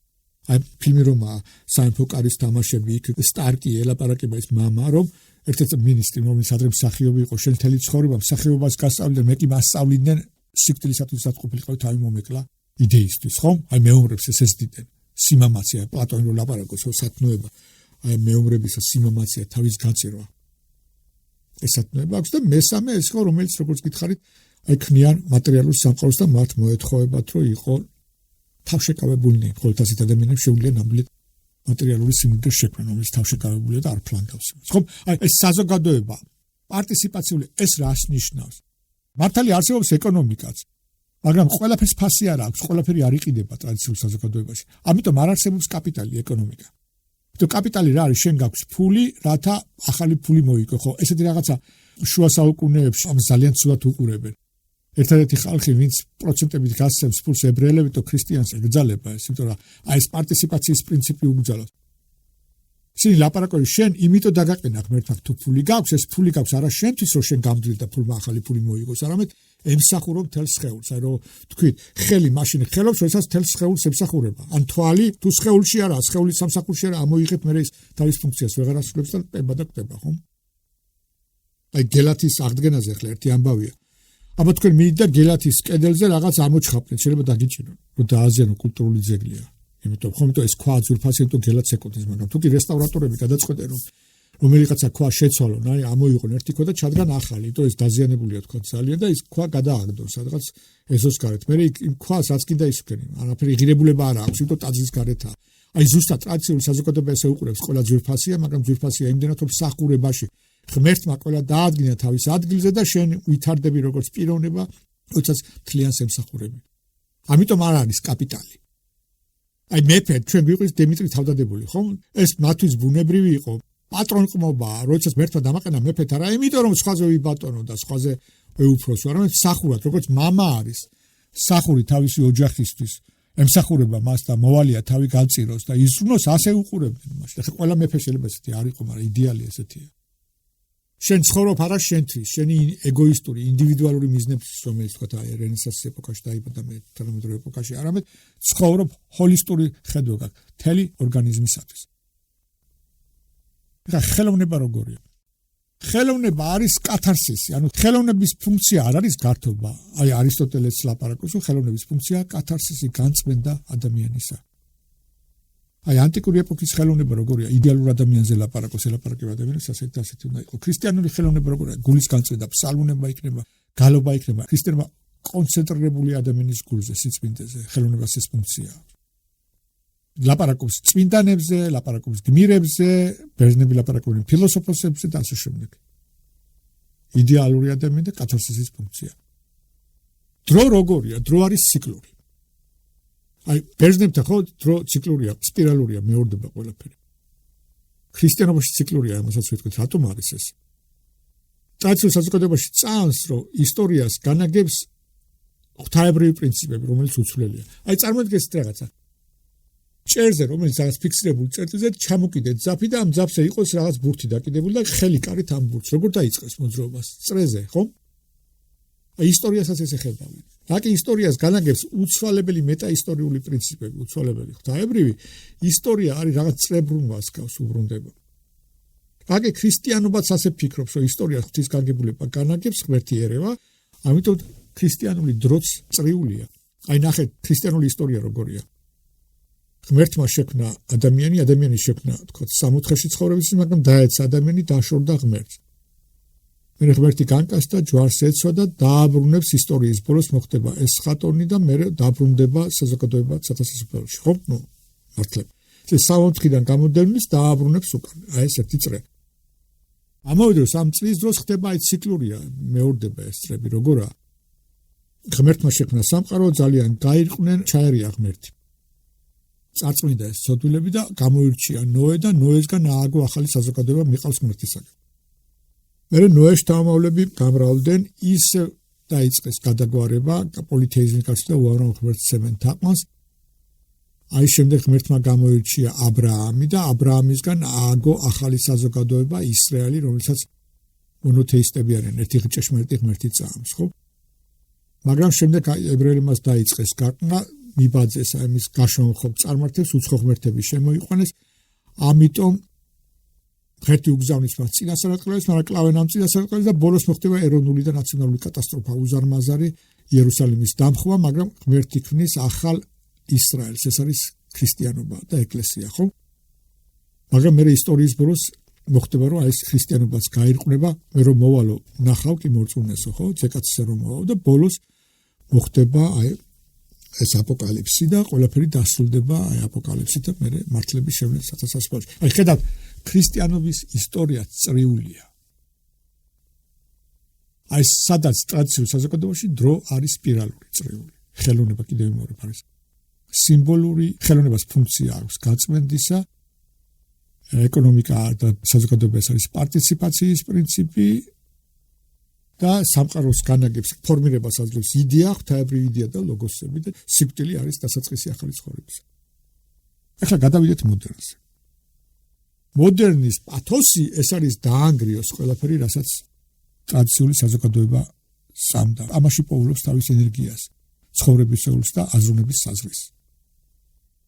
[SPEAKER 1] აი ფილმი რომაა სამეფო კარის თამაშები, იქ სტარკი ელაპარაკება ის მამა, რომ ერთ-ერთი მინისტრი, რომელიც ადრე მსახიობი იყო, შენ მთელი ცხოვრება მსახიობას გასწავლდნენ, მე კი მასწავლიდნენ სიკვდილისათვის დაწყობილიყავი თავი მომეკლა იდეისთვის, ხომ? აი მეომრებს ეს ესდიდნენ. სიმამაცეა, პლატონი რო ლაპარაკობს, სათნოება, აი მეომრებისა სიმამაცეა, თავის გაწერვა. ესათნოება აქვს და მესამე ეს ხო, რომელიც როგორც გითხარით, აი ქმნიან მატერიალურ სამყაროს და მათ მოეთხოვებათ, რომ იყო თავშეკავებულნი, ხოლმე ასეთ ადამიანებს შეუძლია ნამდვილად მატერიალური სიმდიდრე შექმნა, რომელიც თავშეკავებულია და არ ფლანგავს იმას. ხომ? აი ეს საზოგადოება, პარტიციპაციული ეს რას ნიშნავს? მართალი არსებობს ეკონომიკაც, მაგრამ ყველაფერს ფასი არ აქვს, ყველაფერი არ იყიდება ტრადიციულ საზოგადოებაში. ამიტომ არ არსებობს კაპიტალი, ეკონომიკა. თუ კაპიტალი რა არის, შენ გაქვს ფული, რათა ახალი ფული მოიგო, ხო? ესეთი რაღაცა შუა საუკუნეებში ამ ძალიან ცუდად უყურებენ. ერთადერთი ხალხი, ვინც პროცენტებით გასცემს ფულს ებრაელები და ქრისტიანს ეკძალება ეს, იმიტომ რომ აი ეს პარტიციპაციის პრინციპი უგზავნოს. ისინი ლაპარაკობენ, შენ იმიტომ დაგაყენა ღმერთმა თუ ფული გაქვს, ეს ფული გაქვს არა შენთვის, რომ შენ გამდვილ და ფულმა ახალი ფული მოიგოს, არამედ ემსახურო მთელ სხეულს. აი რომ თქვით, ხელი მაშინ ხელობს, როდესაც მთელ სხეულს ემსახურება. ან თვალი თუ სხეულში არა, სხეულის სამსახურში არა, ამოიღებ მე ის თავის ფუნქციას ვეღარ ასრულებს და ყება და ყდება, ხომ? აი გელათის აღდგენაზე ახლა ერთი ამბავია. აბა თქვენ მიდით გელათის კედელზე რაღაც ამოჩხაპნეთ, შეიძლება დაგიჭირონ, რომ დააზიანო კულტურული ძეგლია. იმიტომ ხომ ეს ქვა ძვირფასი თუ გელათს ეკუთვნის, მაგრამ თუ კი რესტავრატორები გადაწყვეტენ რომ რომელიღაცა ქვა შეცვალონ, აი ამოიღონ ერთი ქვა და ჩადგან ახალი, იმიტომ ეს დაზიანებულია თქვა ძალიან და ის ქვა გადააგდონ სადღაც ეზოს გარეთ. მე იმ ქვას რაც კიდე ისქენი, არაფერი ღირებულება არ აქვს, იმიტომ ტაძრის გარეთაა. აი ზუსტად ტრადიციული საზოგადოება ესე უყურებს, ყველა ძვირფასია, მაგრამ ძვირფასია იმდენად რომ სახურებაში ღმერთმა ყველა დაადგინა თავის ადგილზე და შენ ვითარდები როგორც პიროვნება, როდესაც მთლიანს ემსახურები. ამიტომ არ არის კაპიტალი. აი მეფე ჩვენ გვიყვის დემიტრი თავდადებული, ხომ? ეს მათთვის ბუნებრივი იყო. პატრონყმობა, როდესაც ღმერთმა დამაყენა მეფეთ არა, იმიტომ რომ სხვაზე ვიბატონო და სხვაზე ვეუფროსო, არამედ სახურად, როგორც მამა არის, სახური თავისი ოჯახისთვის, ემსახურება მას და მოვალია თავი გაწიროს და იზრუნოს, ასე უყურებდნენ მას. ეხლა ყველა მეფე შეიძლება ესეთი არ იყო, მაგრამ იდეალი ესეთია. შენ ცხოვრობ არა შენთვის, შენი ეგოისტური, ინდივიდუალური მიზნებისთვის, რომელიც თქვა აი რენესანსის ეპოქაში დაიბადა მე თანამედროვე ეპოქაში, არამედ ცხოვრობ ჰოლისტური ხედვა გაქვს მთელი ორგანიზმისათვის. ეხლა ხელოვნება როგორია? ხელოვნება არის კათარსისი, ანუ ხელოვნების ფუნქცია არ არის გართობა. აი არისტოტელეს ლაპარაკობს, რომ ხელოვნების ფუნქცია კათარსისი, განწმენდა ადამიანისა. აი ანტიკური ეპოქის ხელოვნება როგორია? იდეალურ ადამიანზე ლაპარაკობს, ელაპარაკება ადამიანს, ასეთი უნდა იყოს. ქრისტიანული ხელოვნება როგორია? გულის განწმენდა, ფსალმუნება იქნება, გალობა იქნება. ქრისტიანობა კონცენტრირებული ადამიანის გულზე, სიწმინდეზე, ხელოვნებას ეს ფუნქცია აქვს. ლაპარაკობს წმინდანებზე, ლაპარაკობს გმირებზე, ბერძნები ლაპარაკობენ ფილოსოფოსებზე და ასე შემდეგ. იდეალური ადამიანი და კათარსისის ფუნქცია. დრო როგორია? დრო არის ციკლური. აი ბერძნებთან ხო დრო ციკლურია, სპირალურია, მეორდება ყველაფერი. ქრისტიანობაში ციკლურია, ამასაც ვიტყვით, რატომ არის ეს? ტრადიციულ საზოგადოებაში წამს, რომ ისტორიას განაგებს ღვთაებრივი პრინციპები, რომელიც უცვლელია. აი წარმოიდგინეთ რაღაცა. ჭერზე, რომელიც რაღაც ფიქსირებული წერტილზე ჩამოკიდეთ ძაფი და ამ ძაფზე იყოს რაღაც ბურთი დაკიდებული და ხელი კარით ამ ბურთს როგორ დაიწყეს მოძრაობას? წრეზე, ხო? აი ისტორიასაც ეს ეხებავენ. რაკი ისტორიას განაგებს უცვალებელი მეტაისტორიული პრინციპები, უცვალებელი ღვთაებრივი ისტორია არის რაღაც წრებრუნვას გავს უბრუნდება. რაკი ქრისტიანობაც ასე ფიქრობს, რომ ისტორია ღვთის გაგებულება განაგებს ღმერთი ერევა, ამიტომ ქრისტიანული დროც წრიულია. აი ნახეთ, ქრისტიანული ისტორია როგორია. ღმერთმა შექმნა ადამიანი, ადამიანი შექმნა, თქო, სამოთხეში ცხოვრების, მაგრამ დაეცა ადამიანი, დაშორდა ღმერთს. მერე ღმერთი განკაცდა, ჯვარს ეცვა და დააბრუნებს ისტორიის ბოლოს მოხდება ეს ხატონი და მერე დააბრუნდება საზოგადოება სათასასწორში, ხო? ნუ მართლებ. ეს სამოთხიდან გამოდევნის დააბრუნებს უკან. აი ეს ერთი წრე. ამავე დროს ამ წლის დროს ხდება აი ციკლურია, მეორდება ეს წრები, როგორა? ღმერთმა შექმნა სამყარო, ძალიან გაირყვნენ, ჩაერია ღმერთი. წარწმუნდა ეს ცოდვილები და გამოირჩია ნოე და ნოესგან ააგო ახალი საზოგადოება მიყავს ღმერთისაგან. მერე ნოეს შთამომავლები გამრავლდნენ, ისე დაიწყეს გადაგვარება, პოლითეიზმის გასვლა და უამრავ ღმერთს ცემენ თაყვანს. აი შემდეგ ღმერთმა გამოირჩია აბრაამი და აბრაამისგან ააგო ახალი საზოგადოება ისრაელი, რომელსაც მონოთეისტები არიან, ერთი ჭეშმარიტი ღმერთი წამს, ხო? მაგრამ შემდეგ ებრაელებმა დაიწყეს გაყრა, მიბაძეს აი მის გაშონხობ წარმართებს, უცხო ღმერთები შემოიყვანეს, ამიტომ ღმერთი უგზავნის მას წინასწარმეტყველებს, მაგრამ კლავენ ამ წინასწარმეტყველებს და ბოლოს მოხდება ეროვნული და ნაციონალური კატასტროფა, უზარმაზარი იერუსალიმის დამხობა, მაგრამ ღმერთი ქმნის ახალ ისრაელს, ეს არის ქრისტიანობა და ეკლესია, ხო? მაგრამ მე ისტორიის ბოლოს მოხდება, რომ აი ეს ქრისტიანობაც გაირყვნება, მე რომ მოვალო, ნახავ კი მორწმუნესო, ხო? ზეკაც ისე რომ მოვალო და ბოლოს მოხდება აი ეს აპოკალიფსი და ყველაფერი დასრულდება აი აპოკალიფსით და მე მართლების შევლენით სათასასწორში. აი ხედავთ, ქრისტიანობის ისტორია წრიულია. აი სადაც ტრადიციულ საზოგადოებაში დრო არის სპირალური, წრიული. ხელოვნება კიდევ იმეორებ არის. სიმბოლური ხელოვნებას ფუნქცია აქვს გაწმენდისა, ეკონომიკა და საზოგადოება ეს არის პარტიციპაციის პრინციპი და სამყაროს განაგებს ფორმირებას აძლევს იდეა, ღვთაებრივი იდეა და ლოგოსები და სიკვდილი არის დასაწყისი ახალი ცხოვრების. ახლა გადავიდეთ მოდერნზე. მოდერნის პათოსი ეს არის დაანგრიოს ყველაფერი, რასაც ტრადიციული საზოგადოება სამდა. ამაში პოულობს თავის ენერგიას, ცხოვრების სეულს და აზროვნების საზღვრს.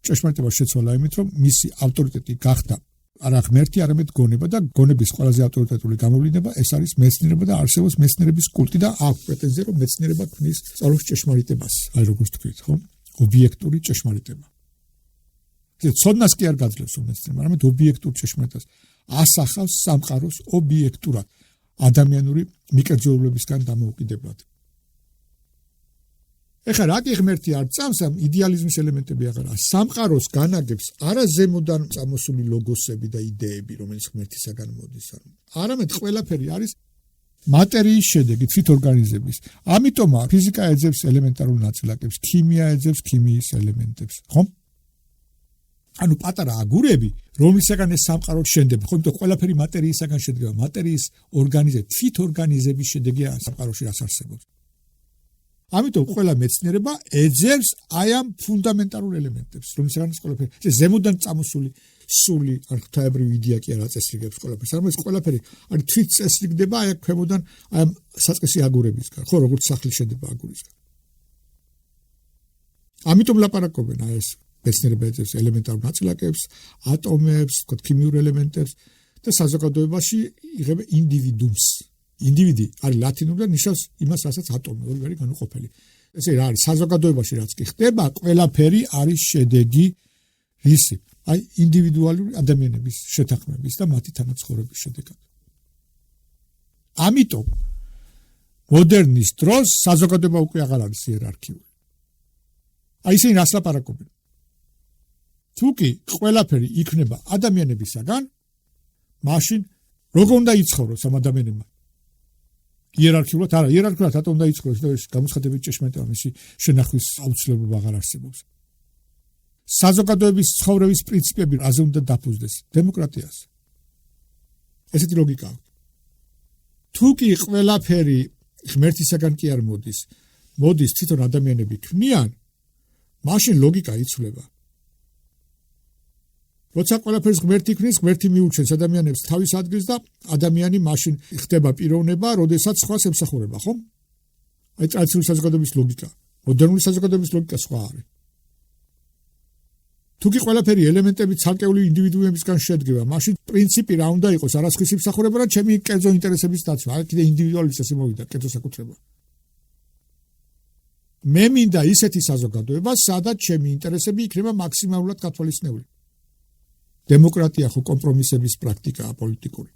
[SPEAKER 1] ჭეშმარიტება შეცვალა იმით, რომ მისი ავტორიტეტი გახდა არა ღმერთი, არამედ გონება და გონების ყველაზე ავტორიტეტული გამოვლინება ეს არის მეცნიერება და არსებობს მეცნიერების კულტი და აქვს პრეტენზია, რომ მეცნიერება ქმნის სწავლობს ჭეშმარიტებას. აი როგორც თქვით, ხო? ობიექტური ჭეშმარიტება. ცოდნას კი არ გაძლევს მეცნიერება, არამედ ობიექტურ ჭეშმარიტებას. ასახავს სამყაროს ობიექტურად, ადამიანური მიკერძოებლებისგან დამოუკიდებლად. ეხლა რაკი ღმერთი არ წამს ამ იდეალიზმის ელემენტები აღარა. სამყაროს განაგებს არა ზემოდან წამოსული ლოგოსები და იდეები, რომელიც ღმერთისაგან მოდის, არამედ ყველაფერი არის მატერიის შედეგი, თვითორგანიზების. ამიტომაა ფიზიკა ეძებს ელემენტარულ ნაწილაკებს, ქიმია ეძებს ქიმიის ელემენტებს, ხო? ანუ პატარა აგურები, რომლისაგან ეს სამყარო შენდება, ხო, იმიტომ ყველაფერი მატერიისაგან შედგება, მატერიის თვითორგანიზების შედეგია სამყაროში რაც არსებობს. ამიტომ ყველა მეცნიერება ეძებს აი ამ ფუნდამენტალურ ელემენტებს, რომლისგანაც ყველაფერი, ზემოდან წამოსული სული, ან ღვთაებრივი იდეა კი არა წესრიგებს ყველაფერს, არამედ ყველაფერი არის თვით წესრიგდება აი ქვემოდან აი ამ საწყისი აგურებისგან, ხო, როგორც სახლი შედება აგურისგან. ამიტომ ლაპარაკობენ აი ეს მეცნიერება ეძებს ელემენტარულ ნაწილაკებს, ატომებს, თქო, ქიმიურ ელემენტებს და საზოგადოებაში იღება ინდივიდუმს. ინდივიდი არის ლათინურად ნიშნავს იმას, რასაც ატომი ორივე განუყოფელი. ესე რა არის საზოგადოებაში რაც კი ხდება, ყველაფერი არის შედეგი რისი? აი ინდივიდუალური ადამიანების შეთანხმების და მათი თანაცხოვრების შედეგად. ამიტომ მოდერნის დროს საზოგადოება უკვე აღარ არის იერარქიული. აი ისინი რას ლაპარაკობენ? თუ კი ყველაფერი იქნება ადამიანებისაგან, მაშინ როგორ უნდა იცხოვროს ამ ადამიანებმა? იერარქიულად არა, იერარქიულად რატომ უნდა იცხოვროს და ეს გამოცხადებით ჭეშმარიტება მისი შენახვის აუცილებლობა აღარ არსებობს. საზოგადოების ცხოვრების პრინციპები რაზე უნდა დაფუძნდეს? დემოკრატიას. ესეთი ლოგიკა აქვს. თუ კი ყველაფერი ღმერთისაგან კი არ მოდის, მოდის თვითონ ადამიანები ქმნიან, მაშინ ლოგიკა იცვლება. როცა ყველაფერს ღმერთი ქმნის, ღმერთი მიუჩენს ადამიანებს თავის ადგილს და ადამიანი მაშინ ხდება პიროვნება, როდესაც სხვას ემსახურება, ხო? აი ტრადიციული საზოგადოების ლოგიკა, მოდერნული საზოგადოების ლოგიკა სხვა არის. თუ კი ყველაფერი ელემენტები ცალკეული ინდივიდუუმებისგან შედგება, მაშინ პრინციპი რა უნდა იყოს, არასხის იმსახურება, რა ჩემი კერძო ინტერესების დაცვა, აი კიდე ინდივიდუალიზმის ასე მოვიდა, კერძო საკუთრება. მე მინდა ისეთი საზოგადოება, სადაც ჩემი ინტერესები იქნება მაქსიმალურად გათვალისწინებული. დემოკრატია ხო კომპრომისების პრაქტიკაა პოლიტიკური.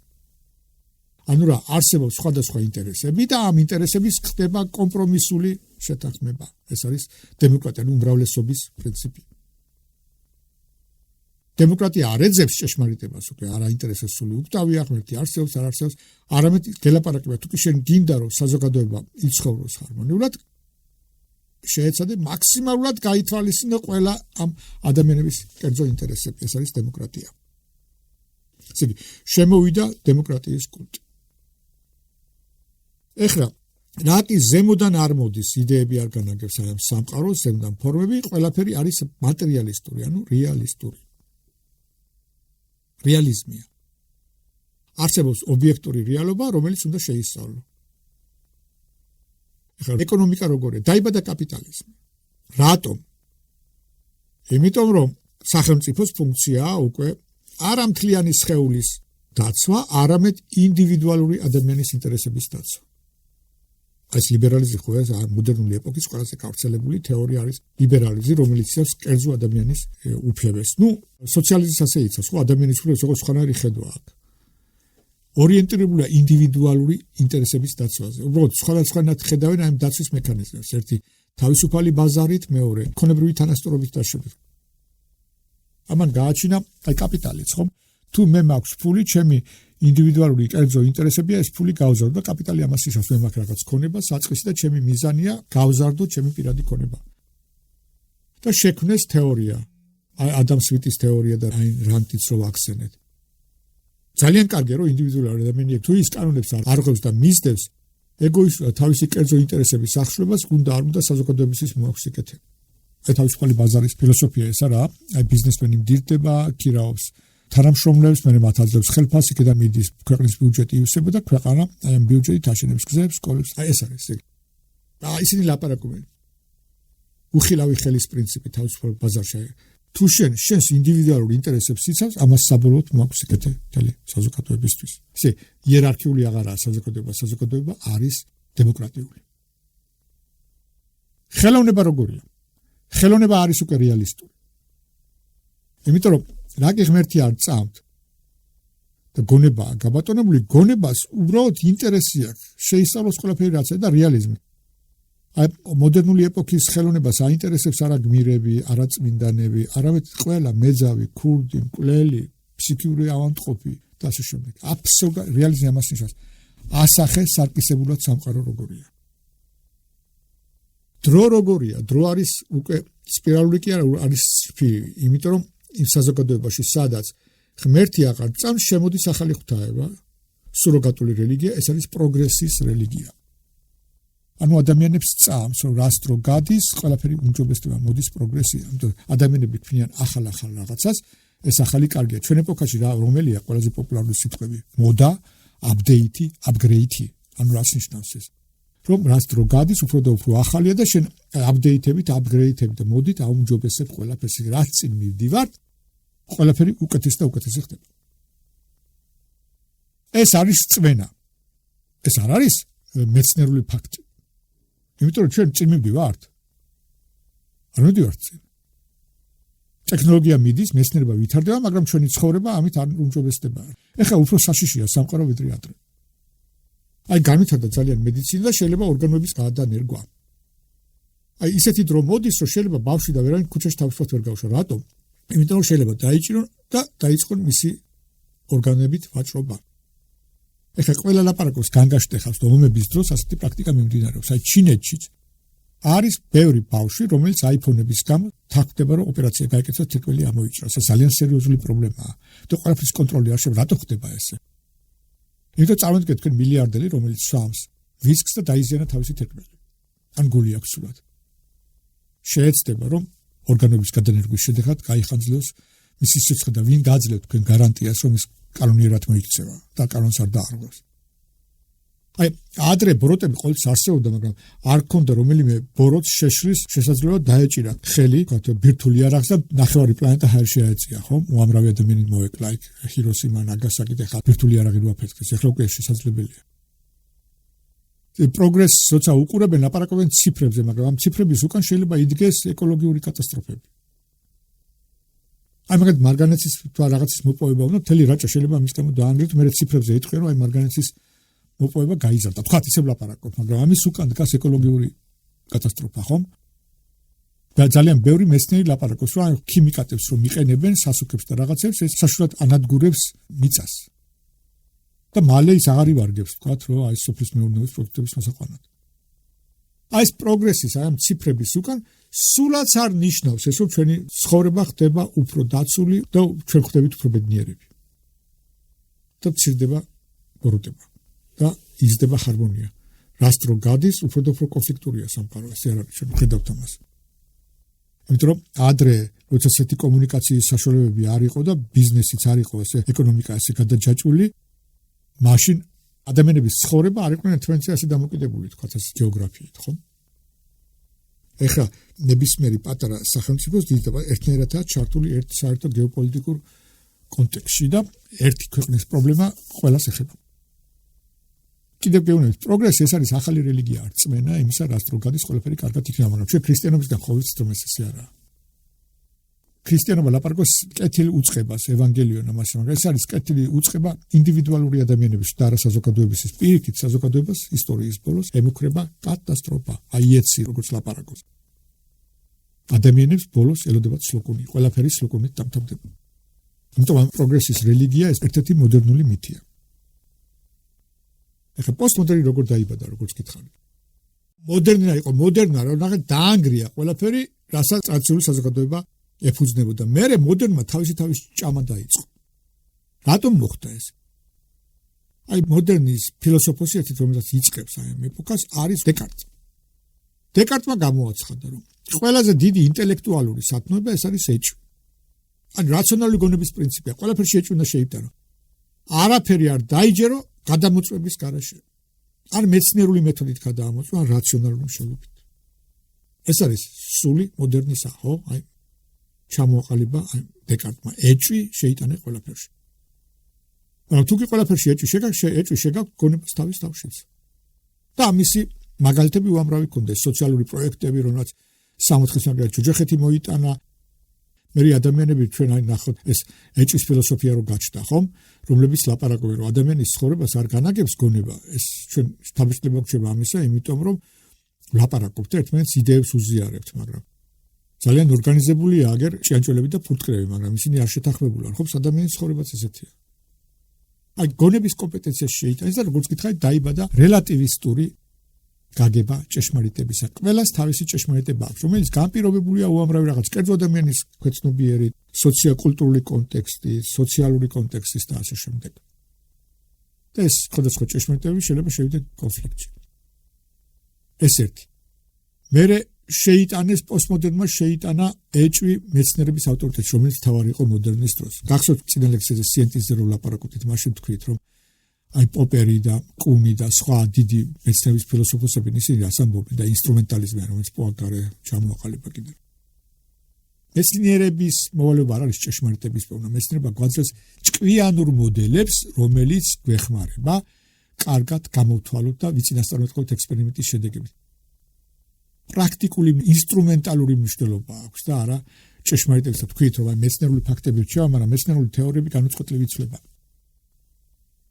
[SPEAKER 1] ანუ რა, არსებობს სხვადასხვა ინტერესები და ამ ინტერესების ხდება კომპრომისული შეთანხმება. ეს არის დემოკრატია, უმრავლესობის პრინციპი. დემოკრატია არ ეძებს ჭეშმარიტებას, უკვე არ აინტერესებს სული უკტავია, ღმერთი არსებობს, არ არსებობს, არამედ გელაპარაკება, თუ კი შენ გინდა რომ საზოგადოება იცხოვროს ჰარმონიულად, შეეცადე მაქსიმალურად გაითვალისწინო ყველა ამ ადამიანების კერძო ინტერესები. ეს არის დემოკრატია. ესე იგი, შემოვიდა დემოკრატიის კულტი. ეხლა, რა კი ზემოდან არ მოდის, იდეები არ განაგებს ამ სამყაროს, ზემოდან ფორმები, ყველაფერი არის მატერიალისტური, ანუ რეალისტური. რეალიზმია. არსებობს ობიექტური რეალობა, რომელიც უნდა შეისწავლო. ეხლა ეკონომიკა როგორია? დაიბადა კაპიტალიზმი. რატომ? იმიტომ რომ სახელმწიფოს ფუნქციაა უკვე არა მთლიანი სხეულის დაცვა, არამედ ინდივიდუალური ადამიანის ინტერესების დაცვა. ეს ლიბერალიზმი ხო ეს მოდერნული ეპოქის ყველაზე გავრცელებული თეორია არის ლიბერალიზმი, რომელიც იცავს კერძო ადამიანის უფლებებს. სოციალიზმის ასე იცავს, ხო ადამიანის უფლებებს როგორც სხვანაირი ხედვა აქვს. ორიენტირებულია ინდივიდუალური ინტერესების დაცვაზე. უბრალოდ სხვადასხვანაირად ხედავენ ამ დაცვის მექანიზმებს. ერთი თავისუფალი ბაზარით, მეორე ქონებრივი თანასწორობით დაშვებით. ამან გააჩინა აი კაპიტალიც, ხო? თუ მე მაქვს ფული, ჩემი ინდივიდუალური კერძო ინტერესებია, ეს ფული გავზარდო და კაპიტალი ამას იცავს, მე მაქვს რაღაც ქონება, საწყისი და ჩემი მიზანია გავზარდო ჩემი პირადი ქონება. და შექმნეს თეორია, აი ადამ სმითის თეორია და აი რანტიც რო ახსენეთ. ძალიან კარგია რომ ინდივიდუალური ადამიანი თუ ის კანონებს არ არღვევს და მისდევს ეგოისტურად თავისი კერძო ინტერესების აღშლებას, უნდა არ უნდა საზოგადოებისთვის მოაქვს იკეთება. აი თავისუფალი ბაზარის ფილოსოფია ესა რა, აი ბიზნესმენი მდირდება, ქირაობს თანამშრომლებს, მე მათ აძლევს ხელფასი, იქიდან მიდის ქვეყნის ბიუჯეტი ივსება და ქვეყანა აი ამ ბიუჯეტით აშენებს გზებს, სკოლებს, აი ეს არის ეგ. და ისინი ლაპარაკობენ. უხილავი ხელის პრინციპი თავისუფალ ბაზარში. თუ შენს ინდივიდუალურ ინტერესებს იცავს, ამას საბოლოოდ მოაქვს იკეთე მთელი საზოგადოებისთვის. ესე იერარქიული აღარაა საზოგადოება, საზოგადოება არის დემოკრატიული. ხელოვნება როგორია? ხელოვნება არის უკვე რეალისტური. იმიტომ რომ რა კი ღმერთი არ წამთ და გონებაა გაბატონებული, გონებას უბრალოდ ინტერესი აქვს შეისწავლოს ყველაფერი რაც არის და რეალიზმი. აი მოდერნული ეპოქის ხელოვნებას აინტერესებს არა გმირები, არა წმინდანები, არამედ ყველა მეძავი, ქურდი, მკვლელი, ფსიქიური ავადმყოფი და ასე შემდეგ. აბსოლუტურად რეალიზმი ამას ნიშნავს. ასახე სარკისებულად სამყარო როგორია. დრო როგორია? დრო არის უკვე სპირალური კი არა, არის სფირი, იმიტომ რომ იმ საზოგადოებაში სადაც ღმერთი აღარ წამს, შემოდის ახალი ღვთაება, სუროგატული რელიგია, ეს არის პროგრესის რელიგია. ანუ ადამიანებს წამს, რომ რას დრო გადის, ყველაფერი უმჯობესდება, მოდის პროგრესია. ამიტომ ადამიანები ქმნიან ახალ რაღაცას, ეს ახალი კარგია. ჩვენ ეპოქაში რა რომელია ყველაზე პოპულარული სიტყვები? მოდა, აპდეიტი, აპგრეიდი. ანუ რას ნიშნავს ეს? რომ რას დრო გადის, უფრო და უფრო ახალია და შენ აპდეიტებით, აპგრეიდებით მოდით, აუმჯობესებ ყველაფერს, რაც წინ მივდივართ, ყველაფერი უკეთეს და უკეთესი ხდება. ეს არის წმენა. ეს არ არის მეცნიერული ფაქტი. იმიტომ რომ ჩვენ წინ მივდივართ. არ მივდივართ წინ. ტექნოლოგია მიდის, მეცნიერება ვითარდება, მაგრამ ჩვენი ცხოვრება ამით არ უმჯობესდება. ეხლა უფრო საშიშია სამყარო ვიდრე ადრე. აი განვითარდა ძალიან მედიცინა და შეიძლება ორგანოების გადანერგვა. აი ისეთი დრო მოდის, რომ შეიძლება ბავშვი და ვერანი ქუჩაში თავისუფლად ვერ გავშვა. რატომ? იმიტომ რომ შეიძლება დაიჭირონ და დაიწყონ მისი ორგანოებით ვაჭრობა. ეხლა ყველა ლაპარაკობს განგაშტეხავს და ომების დროს ასეთი პრაქტიკა მიმდინარეობს. აი ჩინეთშიც არის ბევრი ბავშვი, რომელიც აიფონების გამო თაგვდება, რომ ოპერაცია გაეკეთოს, თითქმის ამოიჭრას. ეს ძალიან სერიოზული პრობლემაა. და ყველაფრის კონტროლი არ შეიძლება. რატო ხდება ესე? იმიტომ წარმოვიდგინეთ თქვენ მილიარდელი, რომელიც სვამს ვისკს და დაიზიანა თავისი თითქმის. ან გული აქვს სულად. შეეცდება, რომ ორგანოების გადანერგვის შედეგად გაიხანძლოს მისი სიცხე და ვინ გაძლევთ თქვენ გარანტიას, რომ ის კანონიერად მოიქცევა და კანონს არ დაარღვევს. აი, ადრე ბოროტები ყოველთვის არსებობდა, მაგრამ არ ქონდა რომელიმე ბოროტს შეშლის შესაძლებლობა დაეჭირა ხელი, თქვათ, ბირთვული იარაღს და ნახევარი პლანეტა ჰაერში აეწია, ხო? უამრავი ადამიანი მოეკლა იქ ჰიროსიმა, ნაგასაკი და ხა ბირთვული იარაღი როაფერთხეს, ეხლა უკვე შესაძლებელია. პროგრესს როცა უყურებენ, ლაპარაკობენ ციფრებზე, მაგრამ ამ ციფრების უკან შეიძლება იდგეს ეკოლოგიური კატასტროფები. აი, მაგალითად, მარგანეცის თუ რაღაცის მოპოვება უნდა, მთელი რაჭა შეიძლება ამის გამო დაანგრიოთ, მე ციფრებზე იტყვი, რომ აი მარგანეცის მოპოვება გაიზარდა. თქვათ, ისევ ლაპარაკობ, მაგრამ ამის უკან დგას ეკოლოგიური კატასტროფა, ხომ? და ძალიან ბევრი მეცნიერი ლაპარაკობს, რომ ქიმიკატებს რომ იყენებენ, სასუქებს და რაღაცებს, ეს საშუალოდ ანადგურებს მიწას. და მალე ის აღარ ივარგებს, თქვათ, რომ აი სოფლის მეურნეობის პროდუქტების მოსაყვანად. აი ეს პროგრესის, აი ამ ციფრების უკან სულაც არ ნიშნავს ეს, რომ ჩვენი ცხოვრება ხდება უფრო დაცული და ჩვენ ხდებით უფრო ბედნიერები. და ცირდება ბოროტება და იზრდება ჰარმონია. რას დრო გადის, უფრო და უფრო კონფლიქტურია სამყარო, ასე არ არის, ჩვენ ხედავთ ამას. იმიტომ რომ ადრე როცა ასეთი კომუნიკაციის საშუალებები არ იყო და ბიზნესიც არ იყო ესე ეკონომიკა ასე გადაჯაჭვული, მაშინ ადამიანების ცხოვრება არ იყვნენ ერთმანეთზე ასე დამოკიდებული, თქვათ ასე გეოგრაფიით, ხო? ეხლა ნებისმიერი პატარა სახელმწიფოს დიდება ერთნაირადაა ჩართული ერთ საერთო გეოპოლიტიკურ კონტექსტში და ერთი ქვეყნის პრობლემა ყველას ეხება. კიდევ გეუბნებით, პროგრესი ეს არის ახალი რელიგია, რწმენა იმისა, რაც დრო გადის, ყველაფერი კარგად იქნება, მაგრამ ჩვენ ქრისტიანობისგან ხო ვიცით, რომ ეს ესე არაა. ქრისტიანობა ლაპარაკობს კეთილ უწყებას, ევანგელიონ ამასე, მაგრამ ეს არის კეთილი უწყება ინდივიდუალური ადამიანების და არა საზოგადოების პირიქით საზოგადოებას ისტორიის ბოლოს ემუქრება კატასტროფა, აი ეცი როგორც ლაპარაკობს. ადამიანებს ბოლოს ელოდებათ სლოკუნი, ყველაფერი სლოკუნით დამთავრდება. იმიტომ ამ პროგრესის რელიგია ეს ერთ-ერთი მოდერნული მითია. ეხლა პოსტმოდერნი როგორ დაიბადა, როგორც გითხარი. მოდერნა იყო, მოდერნა რომ რაღაც დაანგრია ყველაფერი, რასაც ტრადიციული საზოგადოება ეფუძნებოდა. მერე მოდერნმა თავისი ჭამა დაიწყო. რატომ მოხდა ეს? აი მოდერნის ფილოსოფოსი ერთით რომელსაც იწყებს აი ამ ეპოქას არის დეკარტი. დეკარტმა გამოაცხადა, რომ ყველაზე დიდი ინტელექტუალური სათნოება ეს არის ეჭვი. ან რაციონალური გონების პრინციპია. ყველაფერში ეჭვი უნდა შეიტანო. არაფერი არ დაიჯერო გადამოწმების გარეშე. არ მეცნიერული მეთოდით გადაამოწმო, ან რაციონალური მშენებლობით. ეს არის სული მოდერნისა, ხო? აი ჩამოაყალიბა დეკარტმა ეჭვი შეიტანა ყველაფერში. მაგრამ თუ კი ყველაფერში ეჭვი შეგაქვს გონებას თავის თავშიც. და ამისი მაგალითები უამრავი ქონდა, სოციალური პროექტები, რომელსაც 60-ის მაგალითად ჯოჯოხეთი მოიტანა. მე ადამიანები ჩვენ აი ნახოთ ეს ეჭვის ფილოსოფია რო გაჩნდა, ხომ? რომლებიც ლაპარაკობენ, რომ ადამიანის ცხოვრებას არ განაგებს გონება. ეს ჩვენ თავისუფლება გვჭირდება ამისა, იმიტომ რომ ლაპარაკობთ ერთმანეთს იდეებს უზიარებთ, მაგრამ ძალიან ორგანიზებულია აგერ ჭიანჭველები და ფურტკრები, მაგრამ ისინი არ შეთანხმებულან, ხო, ადამიანის ცხოვრებაც ესეთია. აი გონების კომპეტენციაში შეიტანეს და როგორც გითხარით, დაიბადა რელატივისტური გაგება ჭეშმარიტებისა. ყველას თავისი ჭეშმარიტება აქვს, რომელიც განპირობებულია უამრავი რაღაც კერძო ადამიანის ქვეცნობიერი, სოციოკულტურული კონტექსტი, სოციალური კონტექსტის და ასე შემდეგ. და ეს სხვადასხვა ჭეშმარიტებები შეიძლება შევიდეთ კონფლიქტში. ეს ერთი. მერე შეიტანეს პოსტმოდერნმა შეიტანა ეჭვი მეცნიერების ავტორიტეტში, რომელიც თავარი იყო მოდერნის დროს. გახსოვთ წინა ლექციაზე სიენტიზმზე რომ ლაპარაკობთ, მაშინ თქვით, რომ აი პოპერი და კუნი და სხვა დიდი მეცნიერების ფილოსოფოსები ისინი ასამბობენ და ინსტრუმენტალიზმი, რომელიც პოაკარე ჩამოაყალიბა კიდევ. მეცნიერების მოვალეობა არ არის ჭეშმარიტების პოვნა, მეცნიერება გვაძლევს ჭკვიანურ მოდელებს, რომელიც გვეხმარება კარგად გამოვთვალოთ და ვიწინასწარმეტყველოთ ექსპერიმენტის შედეგებით. პრაქტიკული ინსტრუმენტალური მნიშვნელობა აქვს და არა ჭეშმარიტებისა. თქვით, რომ მეცნიერული ფაქტები რჩება, მაგრამ მეცნიერული თეორიები განუწყვეტლივ იცვლება.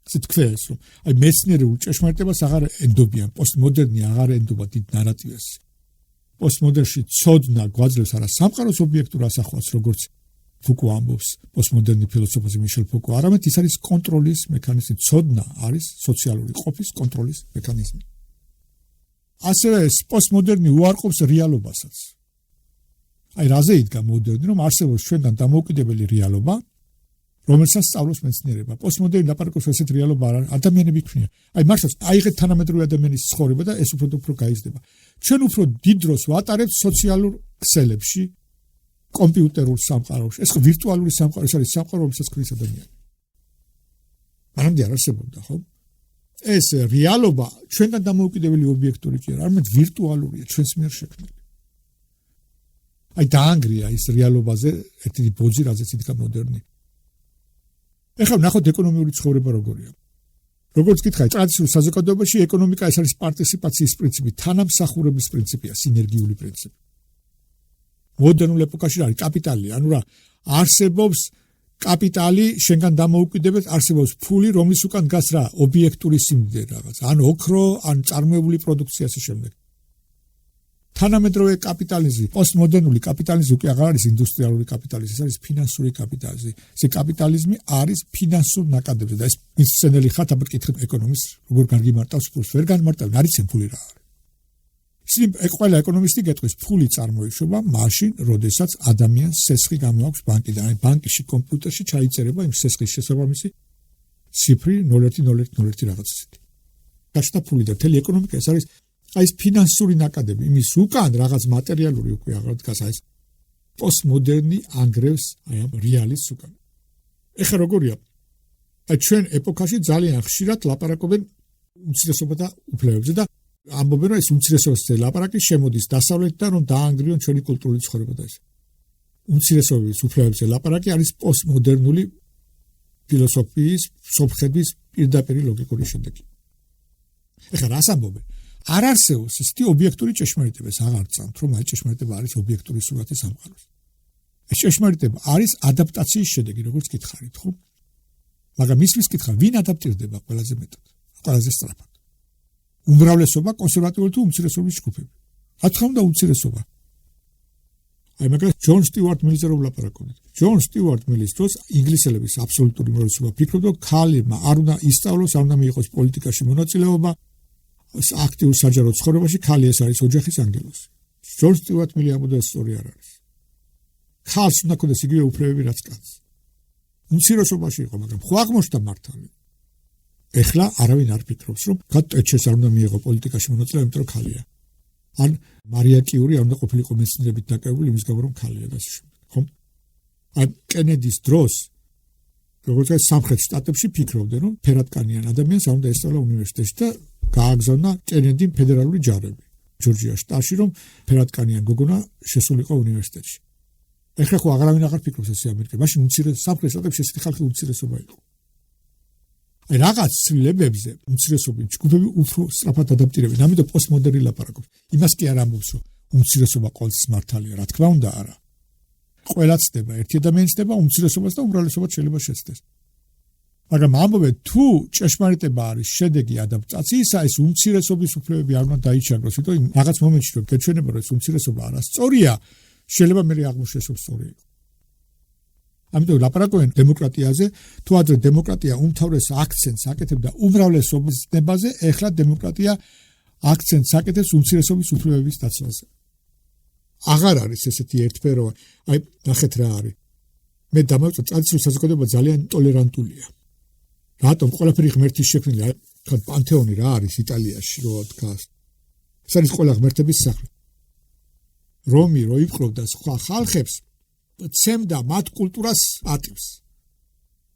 [SPEAKER 1] ასე თქვეს, რომ აი მეცნიერულ ჭეშმარიტებას აღარ ენდობიან, პოსტმოდერნი აღარ ენდობა დიდ ნარატივებს. პოსტმოდერნში ცოდნა გვაძლევს არა სამყაროს ობიექტურ ასახვას, როგორც ფუკუ ამბობს, პოსტმოდერნი ფილოსოფოსი მიშელ ფუკუ, არამედ ის არის კონტროლის მექანიზმი. ცოდნა არის სოციალური ყოფის კონტროლის მექანიზმი. ასევე ეს პოსტმოდერნი უარყოფს რეალობასაც. აი რაზე იდგა მოდერნი, რომ არსებობს ჩვენგან დამოუკიდებელი რეალობა, რომელსაც სწავლობს მეცნიერება. პოსტმოდერნი ლაპარაკობს ესეთ რეალობა არ არის, ადამიანები ქმნიან. აი მართლაც აიღეთ თანამედროვე ადამიანის ცხოვრება და ეს უფრო გაიზრდება. ჩვენ უფრო დიდ დროს ვატარებთ სოციალურ ქსელებში, კომპიუტერულ სამყაროში. ეს ვირტუალური სამყარო, ეს არის სამყარო, რომელსაც ქმნის ადამიანი. მანამდე არ არსებობდა, ხო? ეს რეალობა ჩვენგან დამოუკიდებელი ობიექტური კი არა, არამედ ვირტუალურია, ჩვენს მიერ შექმნილი. აი დაანგრია ის რეალობაზე ერთი ბოძი, რაზეც იდგა მოდერნი. ეხლა ნახოთ ეკონომიური ცხოვრება როგორია. როგორც გითხარი, ტრადიციულ საზოგადოებაში ეკონომიკა ეს არის პარტიციპაციის პრინციპი, თანამსახურების პრინციპია, სინერგიული პრინციპი. მოდერნულ ეპოქაში არის კაპიტალი, ანუ რა არსებობს კაპიტალი, შენგან დამოუკიდებლად არსებობს ფული, რომლის უკან დგას რა ობიექტური სიმდიდრე რაღაც, ან ოქრო, ან წარმოებული პროდუქცია ასე შემდეგ. თანამედროვე კაპიტალიზმი, პოსტმოდერნული კაპიტალიზმი უკვე აღარ არის ინდუსტრიალური კაპიტალიზმი, ეს არის ფინანსური კაპიტალიზმი. ეს კაპიტალიზმი არის ფინანსურ ნაკადებზე და ეს მისცენელი ხათ აბა კითხეთ ეკონომის როგორ განმარტავს ფულს, ვერ განმარტავს, არიცენ ფული რა არის. ისინი ყველა ეკონომისტი გეტყვის, ფული წარმოიშობა მაშინ, როდესაც ადამიანს სესხი გამოაქვს ბანკიდან, აი ბანკში კომპიუტერში ჩაიწერება იმ სესხის შესაბამისი ციფრი 010101 რაღაც ისეთი. გაჩნდა ფული და მთელი ეკონომიკა ეს არის აი ეს ფინანსური ნაკადები, იმის უკან რაღაც მატერიალური უკვე აღარ დგას, აი ეს პოსტმოდერნი ანგრევს აი ამ რეალის უკან. ეხლა როგორია? აი ჩვენ ეპოქაში ძალიან ხშირად ლაპარაკობენ უმცირესობათა უფლებებზე და ამბობენ, რომ ეს უმცირესობათა ლაპარაკი შემოდის დასავლეთიდან, რომ დაანგრიონ ჩვენი კულტურული ცხოვრება და ეს. უმცირესობების უფლებებზე ლაპარაკი არის პოსტმოდერნული ფილოსოფიის, სოფხედის პირდაპირი ლოგიკური შედეგი. ეხლა რას ამბობენ? არ არსებობს ისეთი ობიექტური ჭეშმარიტება, ეს აღარ წამთ, რომ აი ჭეშმარიტება არის ობიექტური სურათი სამყაროს. ეს ჭეშმარიტება არის ადაპტაციის შედეგი, როგორც გითხარით, ხო? მაგრამ მისთვის კითხა, ვინ ადაპტირდება ყველაზე მეტად, ყველაზე სწრაფად? უმრავლესობა, კონსერვატიული თუ უმცირესობის ჯგუფები. რა თქმა უნდა, უმცირესობა. აი მაგას ჯონ სტიუარტ მილიზე რომ ვლაპარაკობთ. ჯონ სტიუარტ მილის დროს ინგლისელების აბსოლუტური უმრავლესობა ფიქრობდა, რომ ქალმა არ უნდა ისწავლოს, არ უნდა მიიღოს პოლიტიკაში მონაწილეობა. აქტიურ საჯარო ცხოვრებაში ქალი ეს არის ოჯახის ანგელოზი. ჯონ სტიუარტ მილი ამბობდა ეს სწორი არ არის. ქალს უნდა ქონდეს იგივე უფლებები რაც კაცს. უმცირესობაში იყო, მაგრამ ხო აღმოჩნდა მართალი. ეხლა არავინ არ ფიქრობს, რომ თეჩერს არ უნდა მიიღო პოლიტიკაში მონაწილეობა, იმიტომ რომ ქალია. ან მარია კიური არ უნდა ყოფილიყო მეცნიერებით დაკავებული იმის გამო რომ ქალია და ასე შემდეგ. ხო? ან კენედის დროს როგორც სამხრეთ შტატებში ფიქრობდნენ, რომ ფერადკანიან ადამიანს არ უნდა ესწავლა უნივერსიტეტში და გააგზავნა კენედიმ ფედერალური ჯარები ჯორჯიას შტატში, რომ ფერადკანიან გოგონა შესულიყო უნივერსიტეტში. ეხლა ხო აღარავინ აღარ ფიქრობს ესე ამერიკაში. მაშინ სამხრეთ შტატებში ესეთი ხალხი უმცირესობა იყო. აი რაღაც ცვლილებებზე უმცირესობის ჯგუფები უფრო სწრაფად ადაპტირებენ. ამიტომ პოსტმოდერნი ლაპარაკობს. იმას კი არ ამბობს, რომ უმცირესობა ყოველთვის მართალია, რა თქმა უნდა არა. ყველა ცდება, ერთი ადამიანი ცდება უმცირესობას და უმრავლესობას შეიძლება შეცდეს. მაგრამ ამბობენ, თუ ჭეშმარიტება არის შედეგი ადაპტაციისა, ეს უმცირესობის უფლებები არ უნდა დაიჩაგროს, იმიტომ რაღაც მომენტში რომ გეჩვენება, რომ ეს უმცირესობა არასწორია, შეიძლება მე აღმოჩნდეს, რომ სწორი იყო. ამიტომ ლაპარაკობენ დემოკრატიაზე, თუ ადრე დემოკრატია უმთავრეს აქცენტს აკეთებდა უმრავლესობის ცნებაზე, ეხლა დემოკრატია აქცენტს აკეთებს უმცირესობის უფლებების დაცვაზე. აღარ არის ესეთი ერთფეროვანი. აი, ნახეთ რა არის. მე დამავიწყე ტრადიციულ საზოგადოება ძალიან ტოლერანტულია. რატომ ყველაფერი ღმერთის შექმნილი, აი, თქვა პანთეონი რა არის იტალიაში, რო დგას. ეს არის ყველა ღმერთების სახლი. რომი რო იპყრობდა სხვა ხალხებს, ცემდა მათ კულტურას პატივს.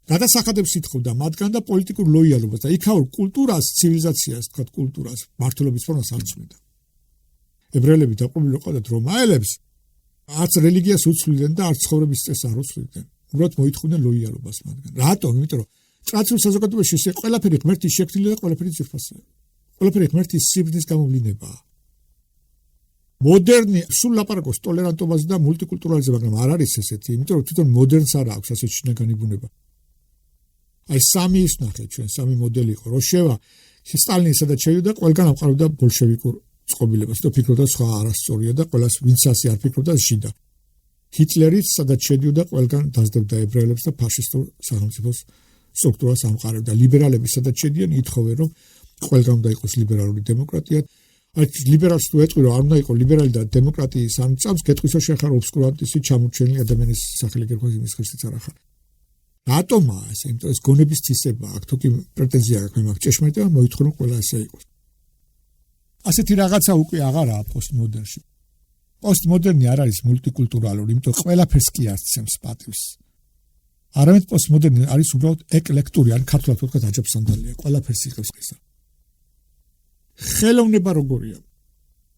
[SPEAKER 1] გადასახადებს ითხოვდა მათგან და პოლიტიკურ ლოიალობას და იქაურ კულტურას, ცივილიზაციას, თქვა კულტურას, მართლობის ფორმას არ წვიდა. ებრაელები დაყრდნობილი ყავდათ რომაელებს, არც რელიგიას უცვლიდნენ და არც ცხოვრების წესს არ უცვლიდნენ. უბრალოდ მოითხოვდნენ ლოიალობას მათგან. რატომ? იმიტომ რომ ტრადიციულ საზოგადოებაში ეს ყველაფერი ღმერთის შექმნილი და ყველაფერი ძვირფასია. ყველაფერი ღმერთის სიბრძნის გამოვლინებაა. მოდერნი სულ ლაპარაკობს ტოლერანტობაზე და მულტიკულტურალიზმზე, მაგრამ არ არის ესეთი, იმიტომ რომ თვითონ მოდერნს არ აქვს ასეთ შინაგანი ბუნება. აი სამი ის ნახეთ ჩვენ, სამი მოდელი იყო, როშევა, სტალინისა და ჩეიუ და ყველგან ამყარებდა ბოლშევიკურ წყობილებას და ფიქრობდა სხვა არასწორია და ყველას ვინც ასე არ ფიქრობდა შიდა. ჰიტლერიც სადაც შედიოდა ყველგან დაძდებდა ებრაელებს და ფაშისტურ სახელმწიფოს სტრუქტურას ამყარებდა. ლიბერალები სადაც შედიან ითხოვენ რომ ყველგან უნდა იყოს ლიბერალური დემოკრატია. აი ლიბერალს თუ ეტყვი რომ არ უნდა იყოს ლიბერალი და დემოკრატიის ამ წამს გეტყვის რომ შეხარ ობსკურანტისი ჩამორჩენილი ადამიანის სახელი გერქოს იმის ხერხიც არ ახარ.
[SPEAKER 2] რატომა ასე? იმიტომ ეს გონების თვისება აქვს, თუ კი პრეტენზია აქვს მე მაგ ჭეშმარიტება მოითხოვრო ყველა ასე იყოს.
[SPEAKER 1] ასეთი რაღაცა უკვე აღარაა პოსტმოდერნში. პოსტმოდერნი არ არის მულტიკულტურალური, იმიტომ ყველაფერს კი ასცემს პატივს. არამედ პოსტმოდერნი არის უბრალოდ ეკლექტური, ან ქართულად ვთქვათ აჯაფსანდალია, ყველაფერს იღებს ესა. ხელოვნება როგორია?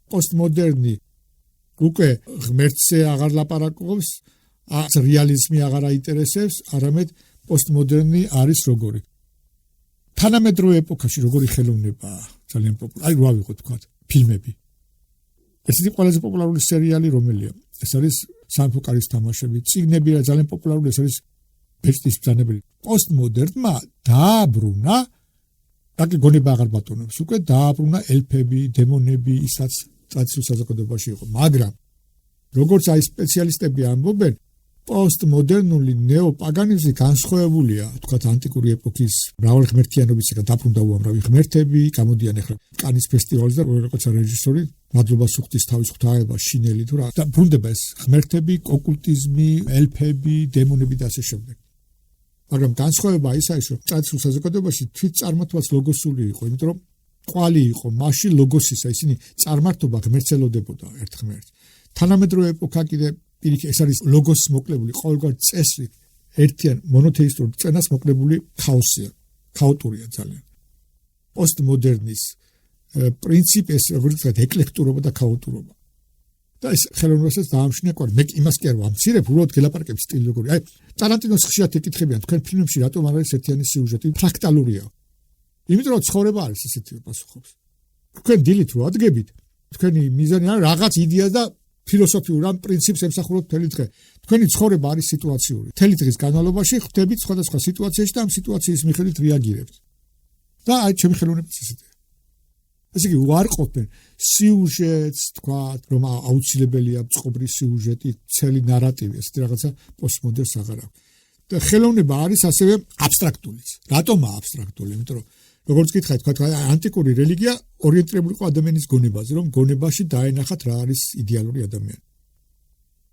[SPEAKER 1] პოსტმოდერნი უკვე ღმერთზე აღარ ლაპარაკობს, რეალიზმი აღარ აინტერესებს, არამედ პოსტმოდერნი არის როგორი. თანამედროვე ეპოქაში როგორი ხელოვნებაა ძალიან პოპულარული. რა ვიღოთ თქვათ, ფილმები. ესეთი ყველაზე პოპულარული სერიალი რომელია? ეს არის სამეფო კარის თამაშები, წიგნები რა ძალიან პოპულარული, ეს არის ბეჭდის ბრძანებელი. პოსტმოდერნმა დააბრუნა, რაკი გონება აღარ ბატონობს, უკვე დააბრუნა ელფები, დემონები, ისაც ტრადიციულ საზოგადოებაში იყო, მაგრამ როგორც აი სპეციალისტები ამბობენ, პოსტმოდერნული ნეოპაგანიზმი განსხვავებულია, თქვათ ანტიკური ეპოქის მრავალღმერთიანობისგან დაბრუნდა უამრავი ღმერთები, გამოდიან ახლა კანის ფესტივალზე და რაღაცა რეჟისორი მადლობა სუხტის თავის ღვთაება შინელი თუ რა დაბრუნდება ეს ღმერთები, ოკულტიზმი, ელფები, დემონები და ასე შემდეგ. მაგრამ განსხვავება ის არის, რომ ტრადიციულ საზოგადოებაში თვითწარმართვაც ლოგოსული იყო, იმიტომ რომ ყვალი იყო მასში ლოგოსისა, ისინი წარმართობა ღმერთს ელოდებოდა ერთ ღმერთს. თანამედროვე ეპოქა კიდე პირიქით ეს არის ლოგოსის მოკლებული ყოველგვარ წესრიგ ერთიან მონოთეისტურ წენას მოკლებული ქაოსია, ქაოტურია ძალიან. პოსტმოდერნის პრინციპი ეს როგორც ვთქვათ ეკლექტურობა და ქაოტურობა. და ეს ხელოვნებასაც დაამშნია კვარ, მე იმას კი არ ვამცირებ, უბრალოდ გელაპარაკებ სტილი როგორი. აი, ტარანტინოს ხშირად ეკითხებიან, თქვენ ფილმებში რატომ არ არის ერთიანი სიუჟეტი? ფრაქტალურია. იმიტომ რომ ცხოვრება არის ესეთი პასუხობს. თქვენ დილით რო ადგებით, თქვენი მიზანი არის რაღაც იდეა და ფილოსოფიურ ამ პრინციპს ემსახუროთ მთელი დღე. თქვენი ცხოვრება არის სიტუაციური. მთელი დღის განმავლობაში ხვდებით სხვადასხვა სიტუაციაში და ამ სიტუაციის მიხედვით რეაგირებთ. და აი ჩემი ხელოვნებაც ესეთია. ესე იგი უარყოფენ სიუჟეტს, თქვათ, რომ აუცილებელია წყობრის სიუჟეტი, ცელი ნარატივი, ესეთი რაღაცა პოსტმოდერნს აღარ აქვს. და ხელოვნება არის ასევე აბსტრაქტულიც. რატომაა აბსტრაქტული? იმიტომ რომ როგორც გითხარით, თქვათ, ანტიკური რელიგია ორიენტირებული იყო ადამიანის გონებაზე, რომ გონებაში დაენახათ რა არის იდეალური ადამიანი.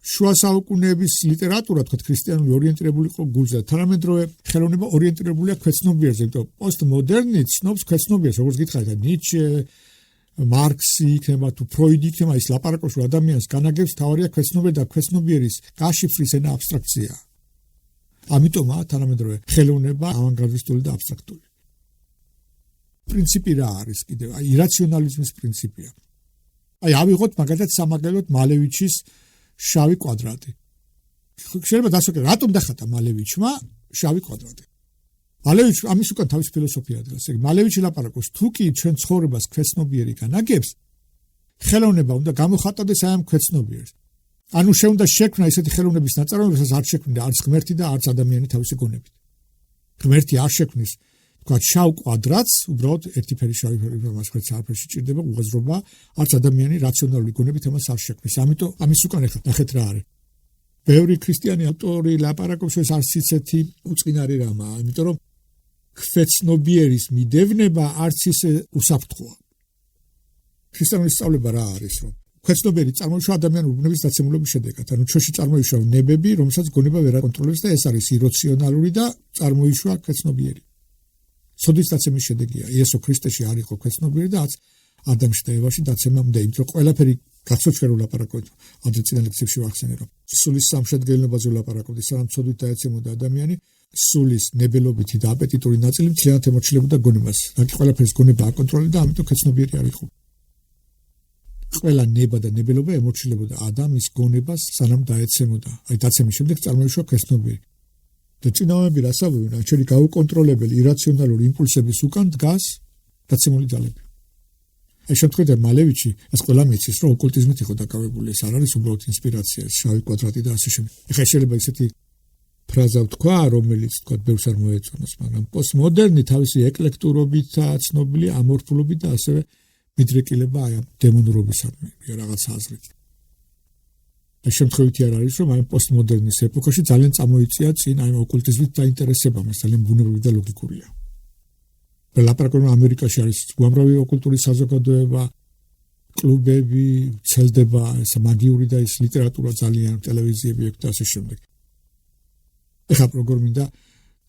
[SPEAKER 1] შუა საუკუნეების ლიტერატურა, თქვათ, ქრისტიანული ორიენტირებული იყო გულზე. თანამედროვე ხელოვნება ორიენტირებულია ქვეცნობიერზე, იმიტომ პოსტმოდერნი ცნობს ქვეცნობიერს, როგორც გითხარით, ნიჩე, მარქსი იქნება თუ ფროიდი იქნება, ის ლაპარაკობს, რომ ადამიანს განაგებს თავარია ქვეცნობიერი და ქვეცნობიერის გაშიფრის ენა აბსტრაქცია. ამიტომაა თანამედროვე ხელოვნება ავანგარდისტული და აბსტრაქტული. პრინციპი რა არის კიდევ? აი ირაციონალიზმის პრინციპია. აი ავიღოთ მაგალითად სამაგალოთ მალევიჩის შავი კვადრატი. შეიძლება დასვაგებთ, რატომ დახატა მალევიჩმა შავი კვადრატი? მალევიჩი ამის უკან თავის ფილოსოფია დგას. ეგ მალევიჩი ლაპარაკობს, თუ კი ჩვენ ცხოვრებას ქვეცნობიერი განაგებს, ხელოვნება უნდა გამოხატავდეს აი ამ ქვეცნობიერს. ანუ შეუნდა შექმნა ესეთი ხელოვნების ნაწარმოები, რასაც არ შექმნიდა არც ღმერთი და არც ადამიანი თავისი გონებით. ღმერთი არ შექმნის თქვათ შავ კვადრატს, უბრალოდ ერთი ფერი შავი ფერი, მას ხერხს არაფერში ჭირდება, უღაზრობა, არც ადამიანი რაციონალური გონებით ამას არ შექმნის. ამიტომ ამის უკან ახლა ნახეთ რა არის. ბევრი ქრისტიანი ავტორი ლაპარაკობს, ეს არც ისეთი უწყინარი რამაა, იმიტომ რომ ქვეცნობიერის მიდევნება არც ისე უსაფრთხოა. ქრისტიანული სწავლება რა არის, რომ ქვეცნობიერი წარმოიშვა ადამიანური ბუნების დაცემულობის შედეგად, ანუ ჩვენში წარმოიშვა ნებები, რომელსაც გონება ვერ აკონტროლებს და ეს არის ირაციონალური და წარმოიშვა ქვეცნობიერი. სოდის დაცემის შედეგია. იესო ქრისტეში არ იყო ქვეცნობიერი და ადამიანში და ევაში დაცემამდე, იმიტომ რომ ყველაფერი გაცოჩვერო ლაპარაკობთ. ადრე წინა ლექციებში ვახსენე, რომ სულის სამშედგენილობაზე ვლაპარაკობთ, სანამ ცოდვით დაეცემოდა ადამიანი, სულის ნებელობითი და აპეტიტური ნაწილი მთლიანად ემორჩილებოდა გონებას. რაკი ყველაფერს გონება აკონტროლებდა, ამიტომ ქვეცნობიერი არ იყო. ყველა ნება და ნებელობა ემორჩილებოდა ადამიანის გონებას, სანამ დაეცემოდა. აი დაცემის შემდეგ წარმოიშვა ქვეცნობიერი. და წინამები რასავენ, ჩვენი გაუკონტროლებელი ირაციონალური იმპულსების უკან დგას დაცემული ძალები. აი შემთხვევით მალევიჩი ეს ყველა მეცის, რომ ოკულტიზმით იყო დაკავებული, ეს არ არის უბრალოდ ინსპირაცია, შავი კვადრატი და ასე შემდეგ. ეხლა შეიძლება ისეთი ფრაზა ვთქვა, რომელიც თქვა ბევრს არ მოეწონოს, მაგრამ პოსტმოდერნი თავისი ეკლექტურობით და ცნობილი ამორფულობით და ასევე მიდრეკილება აი დემონურობისადმი რაღაცა აზრით. ეს შემთხვევითი არ არის, რომ აი პოსტმოდერნის ეპოქაში ძალიან წამოიწია წინ აი ოკულტიზმით დაინტერესება, მას ძალიან ბუნებრივი და ლოგიკურია. ლაპარაკობენ ამერიკაში არის უამრავი ოკულტური საზოგადოება, კლუბები, ცელდება ეს მაგიური და ეს ლიტერატურა ძალიან, ტელევიზიები და ასე შემდეგ. ეხლა როგორ მინდა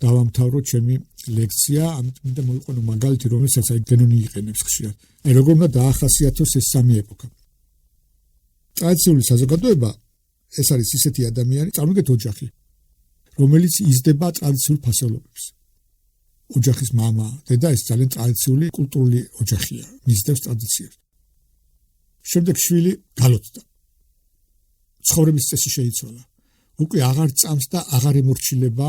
[SPEAKER 2] დავამთავრო ჩემი ლექცია, ამიტომ მინდა მოვიყვანო მაგალითი, რომელსაც აი გენონი იყენებს ხშირად. აი როგორ უნდა დაახასიათოს ეს სამი ეპოქა. ტრადიციული საზოგადოება ეს არის ისეთი ადამიანი, წარმოგიდგენთ ოჯახი, რომელიც იზრდება ტრადიციულ ფასეულობებს. ოჯახის მამა, დედა ეს ძალიან ტრადიციული კულტურული ოჯახია, მისდევს ტრადიციებს. შემდეგ შვილი გალოცდა. ცხოვრების წესი შეიცვალა. უკვე აღარ წამს და აღარ ემორჩილება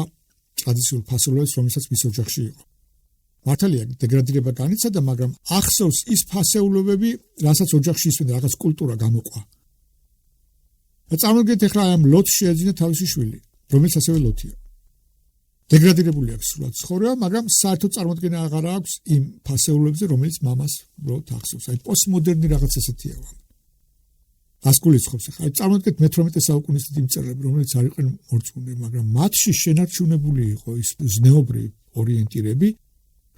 [SPEAKER 2] ტრადიციულ ფასეულობებს, რომელსაც მის ოჯახში იყო. მართალია, დეგრადირება განიცადა, მაგრამ ახსოვს ის ფასეულობები, რასაც ოჯახში ისმენდა, რაღაც კულტურა გამოყვა. და წარმოგიდგენთ ახლა ამ ლოთს შეეძინა თავისი შვილი, რომელიც ასევე ლოთია. დეგრადირებული აქვს სრულად ცხოვრება, მაგრამ საერთოდ წარმოდგენა აღარ აქვს იმ ფასეულობებზე, რომელიც მამას უბრალოდ ახსოვს. აი პოსტმოდერნი რაღაც ესეთია. ას გულისხმობს ახლა. აი წარმოდგენთ მე-18 საუკუნის დიდი მწერლები, რომელიც არ იყვნენ მორწმუნე, მაგრამ მათში შენარჩუნებული იყო ის ზნეობრივი ორიენტირები,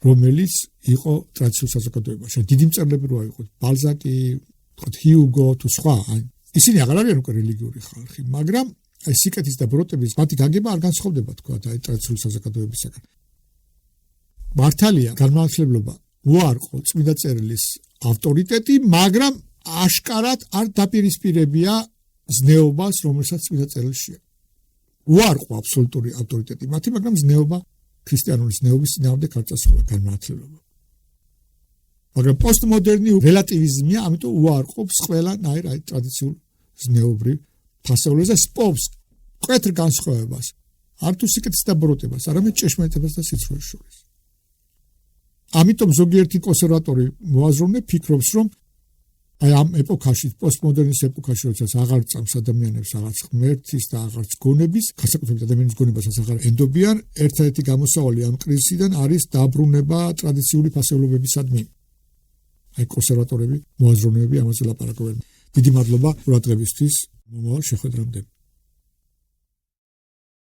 [SPEAKER 2] რომელიც იყო ტრადიციულ საზოგადოებაში. დიდი მწერლები რო აიყოთ, ბალზაკი, თქო ჰიუგო თუ სხვა, აი ისინი აღარ არიან უკვე რელიგიური ხალხი, მაგრამ აი სიკეთის და ბროტების მათი გაგება არ განსხვავდება თქვა აი ტრადიციული საზოგადოებისაგან. მართალია, განმანათლებლობა უარყო წმინდა წერილის ავტორიტეტი, მაგრამ აშკარად არ დაპირისპირებია ზნეობას, რომელსაც წმინდა წერილში. უარყო აბსოლუტური ავტორიტეტი მათი, მაგრამ ზნეობა ქრისტიანული ზნეობის წინააღმდეგ არ წასულა განმანათლებლობა. მაგრამ პოსტმოდერნი რელატივიზმია, ამიტომ უარყოფს ყველანაირ აი ტრადიციულ ზნეობრივ ფასეულობებს და სპობს მკვეთრ განსხვავებას, არ თუ სიკეთის და ბროტებას, არამედ ჭეშმარიტებას და სიცრუეს შორის. ამიტომ ზოგიერთი კონსერვატორი მოაზროვნე ფიქრობს, რომ აი ამ ეპოქაში, პოსტმოდერნის ეპოქაში, როდესაც აღარ წამს ადამიანებს რაღაც ღმერთის და აღარც გონების, განსაკუთრებით ადამიანის გონებასაც აღარ ენდობიან, ერთადერთი გამოსავალი ამ კრიზისიდან არის დაბრუნება ტრადიციული ფასეულობებისადმი. აი კონსერვატორები, მოაზროვნეები ამაზე ლაპარაკობენ. დიდი მადლობა ყურადღებისთვის. მომავალ შეხვედრამდე.